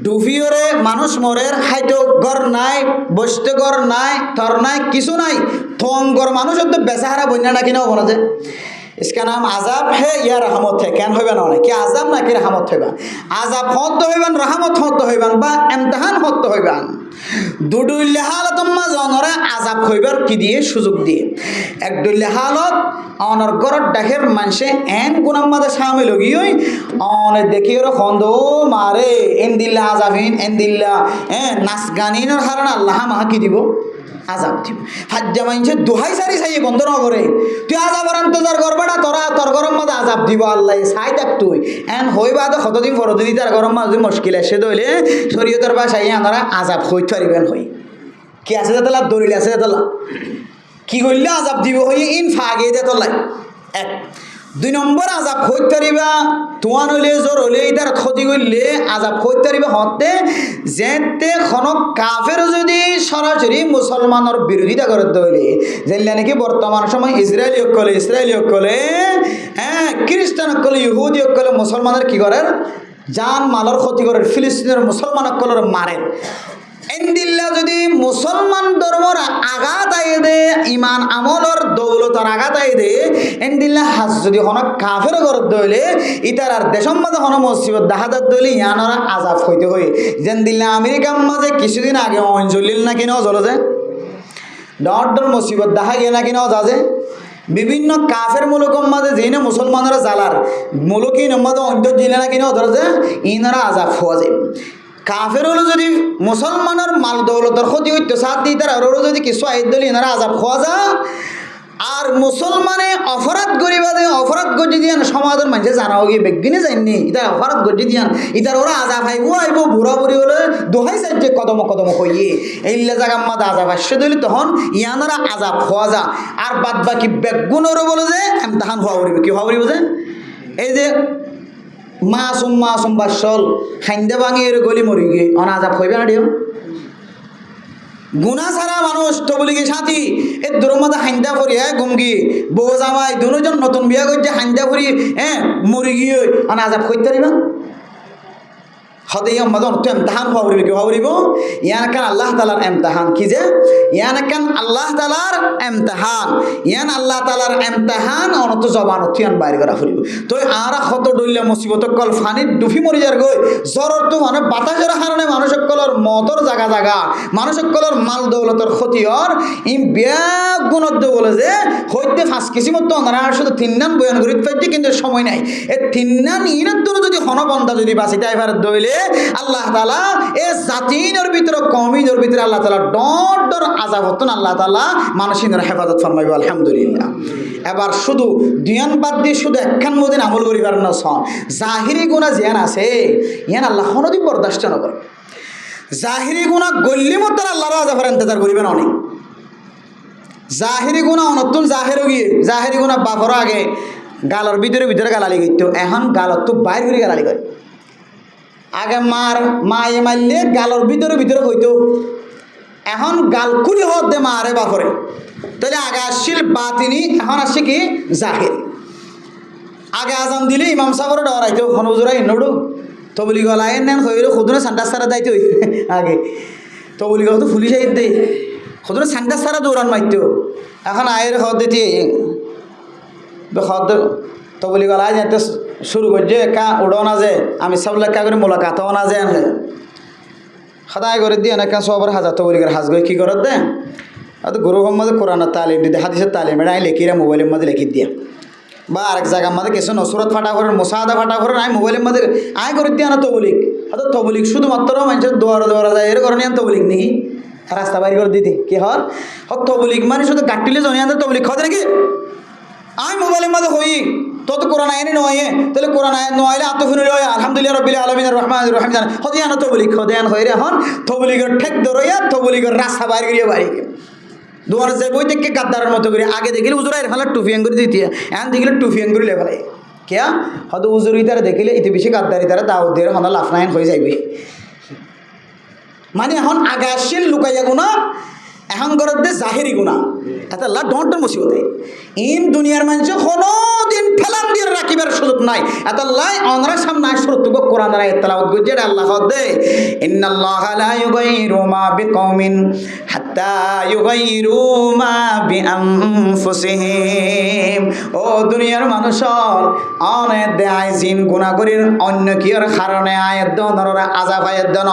ডুবিওরে মানুষ মরে খাইতে ঘর নাই বসতে ঘর নাই থর নাই কিছু নাই থঙ্গর মানুষ তো বেচাহারা বন্যা নাকি না বলা যায় इसका नाम आजाब है या रहमत है क्या होइबान ना कि आजाब ना कि रहमत होइबान आजाब हत होइबान रहमत हत होइबान बा इम्तिहान हत होइबान দুডুইলে হালত মাজনরে আযাব হইবার কি দিয়ে সুযোগ দিয়ে এক দুইলে হালত অনর গরত ডাকের মানুষে এন গুনাম মাদে শামিল হই ওই অনে দেখিওর খন্দ মারে এন্দিল্লা আযাবিন এন্দিল্লা নাচ গানিনের কারণে আল্লাহ মাহা কি দিব আযাব দিব হাজ্জা মাইনছে দোহাই সারি সাই বন্ধ না করে তুই আযাবর ইন্তজার করবে না তোরা তোর গরম মাঝে আযাব দিব আল্লাহ সাই দেখ তুই এন হইবা তো কতদিন পর যদি তার গরম মাঝে মুশকিল আসে দইলে শরীয়তের ভাষায় আমরা আযাব হই পারিবেন হই কি আছে তালা দলিল আছে তালা কি করলে আযাব দিব হই ইন ফাগে দে তোলাই এক 2 নম্বর আযাব হই পারিবা তোয়ান হইলে জোর হইলে এটার ক্ষতি করলে আযাব হই পারিবা হতে যেতে কোন কাফের যদি সরাসরি মুসলমানের বিরোধিতা করে দইলে যেলে নাকি বর্তমান সময় ইসরায়েলি হকলে হ্যাঁ খ্রিস্টান হকলে ইহুদি হকলে মুসলমানের কি করে জান মালের ক্ষতি করে ফিলিস্তিনের মুসলমান হকলের মারে এন্দিল্লা যদি মুসলমান ধর্মর আঘাত আইয়ে দে ইমান আমলর দৌলতর আঘাতাই দে এন দিল্লা হাজ যদি হন কাফের ঘরত দইলে ইতার আর দেশম মাঝে হন মুসিবত দাহাদাত দইলে ইয়ানরা আজাব হইতে হই যেন দিল্লা আমেরিকার মাঝে কিছুদিন আগে অঞ্জলিল না কিনা জল যে ডর মুসিবত দেখা গিয়ে না কিনা যাজে বিভিন্ন কাফের মুলুকর মাঝে যেন মুসলমানরা জালার মুলুকিন মাঝে অন্তর জিলে না কিনা ধরে যে ইনারা আজাব হওয়া যায় কাফের হলো যদি মুসলমানের মাল দৌলতর ক্ষতি হইতো সাথ দিই তারা ওরও যদি কিছু আইত দিলে ইনারা আজাব খোয়া যা আর মুসলমানে অপরাধ করিবাদে অপরাধ গজি দিয়ান সমাজের মানুষে জানাও গিয়ে বেগিনে যায়নি ইটা অপরাধ গজি দিয়ান ইটার ওরা আজাব আইব আইব বুড়া বুড়ি হলে দোহাই সাইজে কদম কদম কইয়ে এইলে জায়গা মাদা আজাব আসছে দিলে তখন ইয়ানারা আজাব হওয়া যা আর বাদ বাকি বেগুনেরও বলে যে এমতাহান হওয়া পড়িবে কি হওয়া পড়িব যে এই যে মাসুম বাসল খাইন্দে ভাঙি এর গলি মরি গিয়ে অনাজাব হইবে না দিও গুনা ছাড়া মানুষ তো বলি কি সাথী এ দূরের মধ্যে হাইন্দা ফুরি গুমগি বউ জামাই দুজন নতুন বিয়া করছে হাইন্দা ফুরি মরি গিয়ে অনাজাব হইতে পারিবা হদেই আমাদের অর্থ এমতাহান হওয়া পড়িবে কি হওয়া পড়িব ইয়ান কান আল্লাহ তালার এমতাহান কি যে ইয়ান কান আল্লাহ তালার এমতাহান ইয়ান আল্লাহ তালার এমতাহান অনত জবান অথিয়ান বাইর করা ফুরিব তো আরা কত ডইলে মুসিবত কল ফানির ডুফি মরি যার গই জ্বরর তো মানে বাতাসের কারণে মানুষের কলর মতর জাগা জাগা মানুষের কলর মাল দৌলতর ক্ষতি হর ই ব্যাগ গুণত বলে যে হইতে ফাঁস কিসিমত তো ওনারা শুধু তিননান বয়ান করিতে পারছি কিন্তু সময় নাই এ তিননান ইনের দূর যদি হনবন্ধা যদি বাঁচিতে এবার দইলে আল্লাহ তাআলা এ জাতিনের ভিতরে কওমিনের ভিতরে আল্লাহ তাআলা ডর আযাব হতন আল্লাহ তাআলা মানুষের হেফাজত ফরমাইবে আলহামদুলিল্লাহ এবার শুধু দুয়ান বাদ দিয়ে শুধু একখান মদিন আমল করিবার না সন জাহিরি গুনাহ জিয়ান আছে ইয়ান আল্লাহ কোনদিন বরদাস্ত না করে জাহিরি গুনাহ গল্লি মত আল্লাহর আযাবের ইন্তজার করিবেন অনেক জাহিরি গুনাহ অনতুন জাহির গিয়ে জাহিরি গুনাহ বাপর আগে গালর ভিতরে গালালি গইত এখন গালত তো বাইর করে গালালি করে আগে মায়ে মারলে গালর ভিতরে হইতো এখন গাল খুলি হত দে মারে বাপরে তাহলে আগে আসছিল বাতিনি এখন আসছে কি জাহির আগে আজান দিলে ইমাম সাহেবের ডরাইতো হনুজুরাই নড়ু তো বলি গলা নেন হইলে খুদনে সান্ডাস সারা দাইতো আগে তো বলি গলা তো পুলিশ আইত দেই খুদনে সান্ডাস সারা দৌড়ান মারতো এখন আয়ের হদ দিতে হদ তো বলি গলা যেতে শুরু করছে একা উড়ো না যে আমি সব লেখা করে মোলাকাতও না যে সদায় করে দিয়ে অনেক সবার হাজার তো বলি হাজ গই কী করত দে তো গুরু মধ্যে কোরআনের তালিম দিতে হাদিসের তালিম এটা লেখিরা মোবাইলের মধ্যে লিখি দিয়ে বা আরেক জায়গার মধ্যে কিছু নসরত ফাটা করেন মোসাদা ফাটা করেন আমি মোবাইলের মধ্যে আয় করে দিয়ে না তবলিক হয়তো তবলিক শুধুমাত্র মানুষের দোয়ারা যায় এর কারণে তবলিক নাকি রাস্তা বাইর করে দিতে কি হর তবলিক মানে শুধু গাটিলে জনিয়ে তবলিক খাওয়া নাকি আমি মোবাইলের মধ্যে হই তত কোরআন আইনি নয় তাহলে কোরআন আয়াত নইলে আত্মফিনুল আলহামদুলিল্লাহ রাব্বিল আলামিন রহমানির রহিম জান হদিয়ান তবলিক হদিয়ান হইরে এখন তবলিগের ঠেক ধরইয়া তবলিগের রাস্তা বাইর করিয়া বাড়ি দুয়ার যে বই দেখে গাদ্দারের মতো করে আগে দেখিলে উজুরাই ফেলা টুফিয়াং করে দিতে এখন দেখিলে টুফিয়াং করে লেফালাই কেয়া হয়তো উজুরি তারা দেখিলে ইতি বেশি গাদ্দারি তারা দাউদ দিয়ে হনা লাফনায়ন হয়ে যাইবে মানে এখন আগে আসছিল লুকাইয়া গুণা এখন ঘরত দে জাহেরি গুণা এত আল্লাহ ডর মুসিবতে ইন দুনিয়ার মানুষ কোনোদিন ফেলান দিয়ে রাখিবার সুযোগ নাই এত আল্লাহ অনরা সামনে আসরতুক কোরআন দ্বারা তেলাওয়াত করছে এটা আল্লাহ দে ইন্নাল্লাহা লা ইউগাইরু মা বিকওমিন হাত্তা ইউগাইরু মা বিআনফুসিহিম ও দুনিয়ার মানুষ অনেক দেয় জিন গুনাহ করির অন্য কিয়র কারণে আয়াত দনরা আযাব আয়াত দন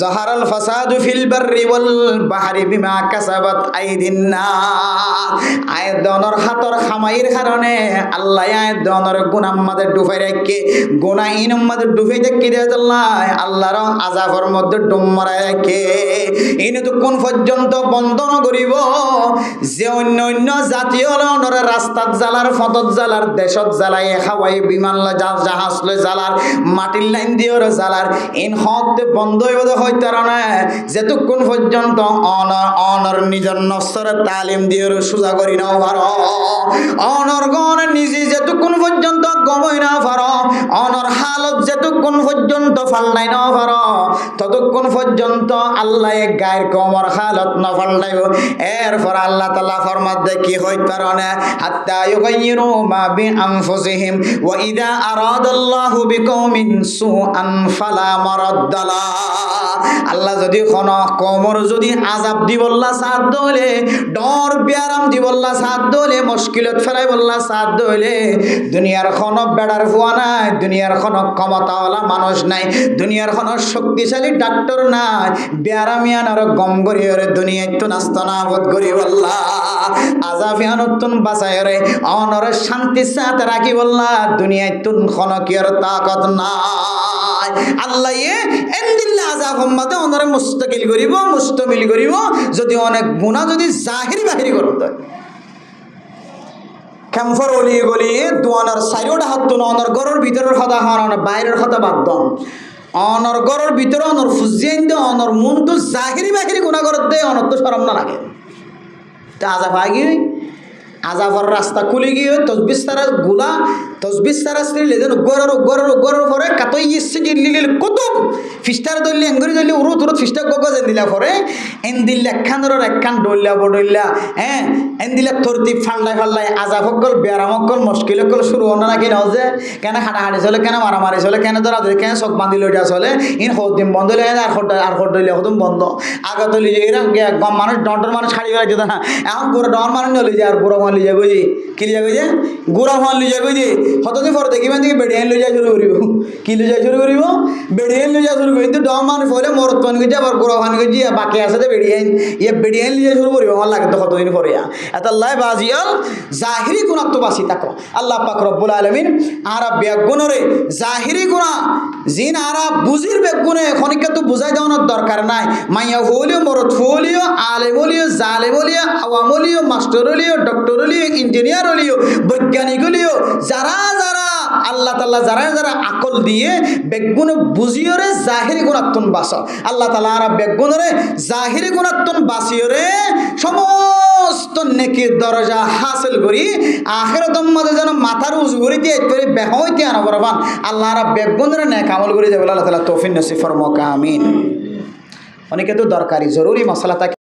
জাহারাল ফাসাদু ফিল বাররি ওয়াল বাহরি বিমা কাসাবাত আইদিন নাস আয়াত দনর হাতর খামাইর কারণে আল্লাহ আয়াত দনর গুনাহ আমাদের ডুবাই রাখে গুনাহ ইন আমাদের ডুবাই দেখি দেয় আল্লাহর আযাবের মধ্যে ডুব মারা রাখে ইন তো কোন পর্যন্ত বন্ধন করিব যে অন্য অন্য জাতীয় লনর রাস্তাত জালার ফতত জালার দেশত জালাই খাওয়াই বিমান জাহাজ লয় জালার মাটির লাইন দিওর জালার ইন হত বন্ধ হইতে না যেতক্ষণ পর্যন্ত অনর নিজের নসর তালিম দিওর সোজা করি নাও ভার অনর গণ নিজে যেহেতু যতক্ষণ পর্যন্ত গমই না পারো অনর হালত যতক্ষণ পর্যন্ত ফাল্লাই না পারো ততক্ষণ পর্যন্ত আল্লাহ গায়ের কমর হালত না ফাল্লাইব এরপর আল্লাহ তাআলা ফরমাতে কি হইতে পারে না হাত্তা ইউগাইয়িরু মা বিআনফুসিহিম ওয়া ইযা আরাদাল্লাহু বিকওমিন সুআন ফালা মারাদ্দালা আল্লাহ যদি কমর যদি আযাব দিবল্লা সাদ দলে ডর বিয়ারাম দিবল্লা সাদ দলে মুশকিলত ফেলাই বললা সাদ দলে দুনিয়ার কোন বেড়ার ফুয়া নাই দুনিয়ার কোন ক্ষমতাওয়ালা মানুষ নাই দুনিয়ার কোন শক্তিশালী ডাক্তার নাই বিয়ারামিয়ান আর গম গরিয়রে দুনিয়ায় তো নাস্তানাবদ করি বললা আযাফিয়ানতুন বাসায়রে অনর শান্তি সাথে রাখি বললা দুনিয়ায় তুন কোন কিয়র তাকত নাই আল্লাহ এন্দিল্লা আযাব উম্মতে অনরে মুস্তাকিল করিব মুস্তামিল করিব যদি অনেক গুনাহ যদি জাহিরি বাহিরি করতে ক্যাম্ফর অলি গলি দুয়ানার সাইডটা হাত তুন অনর গরর ভিতরের কথা হন বাইরের কথা বাদ দন অনর গরর ভিতরে অনর ফুজিয়েন দে অনর মন তো জাহিরি বাহিরি গুনাহ করতে অনর তো শরম না লাগে তা আযাব আগি আযাবর রাস্তা খুলে গিয়ে তসবিহ সারা গুলা তসবিহ সারা স্ত্রী যেন গরর পরে কাতই ইচ্ছে লিলিল কুতুব ফিস্টার দল্লি এঙ্গুরি দল্লি উরুত ফিস্টার গগজ দিলা পরে এন দিল্লা একখানর একখান ডল্লা বডল্লা হ্যাঁ এন দিলা তরতিব ফাল্লাই আযাব হকল বেয়ারাম হকল মুশকিল হকল শুরু হন না কি নাও যে কেন হাঁটাহাঁটি চলে কেন মারামারি চলে কেন ধরা ধরে কেন চোখ বান্ধি লইয়া চলে ইন হদিম বন্ধ হলে আর হট দল্লা হদম বন্ধ আগে তো লিজে এরকম মানুষ ডর মানুষ ছাড়ি বেড়া যেত না এখন পুরো ডর মানুষ নলি যায় আর বুড়ো মান লিজা বুঝি কি লিজা বুঝে গুড়া মান লিজা বুঝি হতদিন পরে দেখিবেন দেখি বেড়িয়ান লই যায় শুরু করিব কি লই যায় শুরু করিব বেড়িয়ান লই যায় শুরু করি কিন্তু ডর মানুষ পরে মরত পান গেছে আবার গুড়া মান গেছি বাকি আছে যে বেড়িয়ান লিজা শুরু করিব আমার লাগে তো কতদিন পরে এত আল্লাহ বাজিয়াল জাহিরি গুণাত তো বাঁচি থাকো আল্লাহ পাক রব্বুল আলামিন আরা বেগুনরে জাহিরি গুণা জিন আরা বুঝির বেগুনে খনিকা তো বুঝাই দেওয়ানোর দরকার নাই মাইয়া হলিও মরত হলিও আলেম হলিও জালেম হলিও আওয়াম হলিও মাস্টার হলিও ডক্টর হলিও ইঞ্জিনিয়ার হলিও বৈজ্ঞানিক হলিও যারা যারা আল্লাহ তাআলা যারা যারা আকল দিয়ে বেগুনে বুঝিওরে জাহিরি গুণাত্তন বাসা আল্লাহ তাআলা আরা বেগুনরে জাহিরি গুণাত্তন বাসিওরে সমস্ত নেকির দরজা হাসিল করি আখিরাতের মধ্যে যেন মাথার উজু করে দিয়ে করে বেহইতে আনা বরবান আল্লাহ আরা বেগুনরে নেক আমল করে যাবে আল্লাহ তাআলা তৌফিক নসিব ফরমাক আমিন অনেকে তো দরকারি জরুরি মশলা থাকে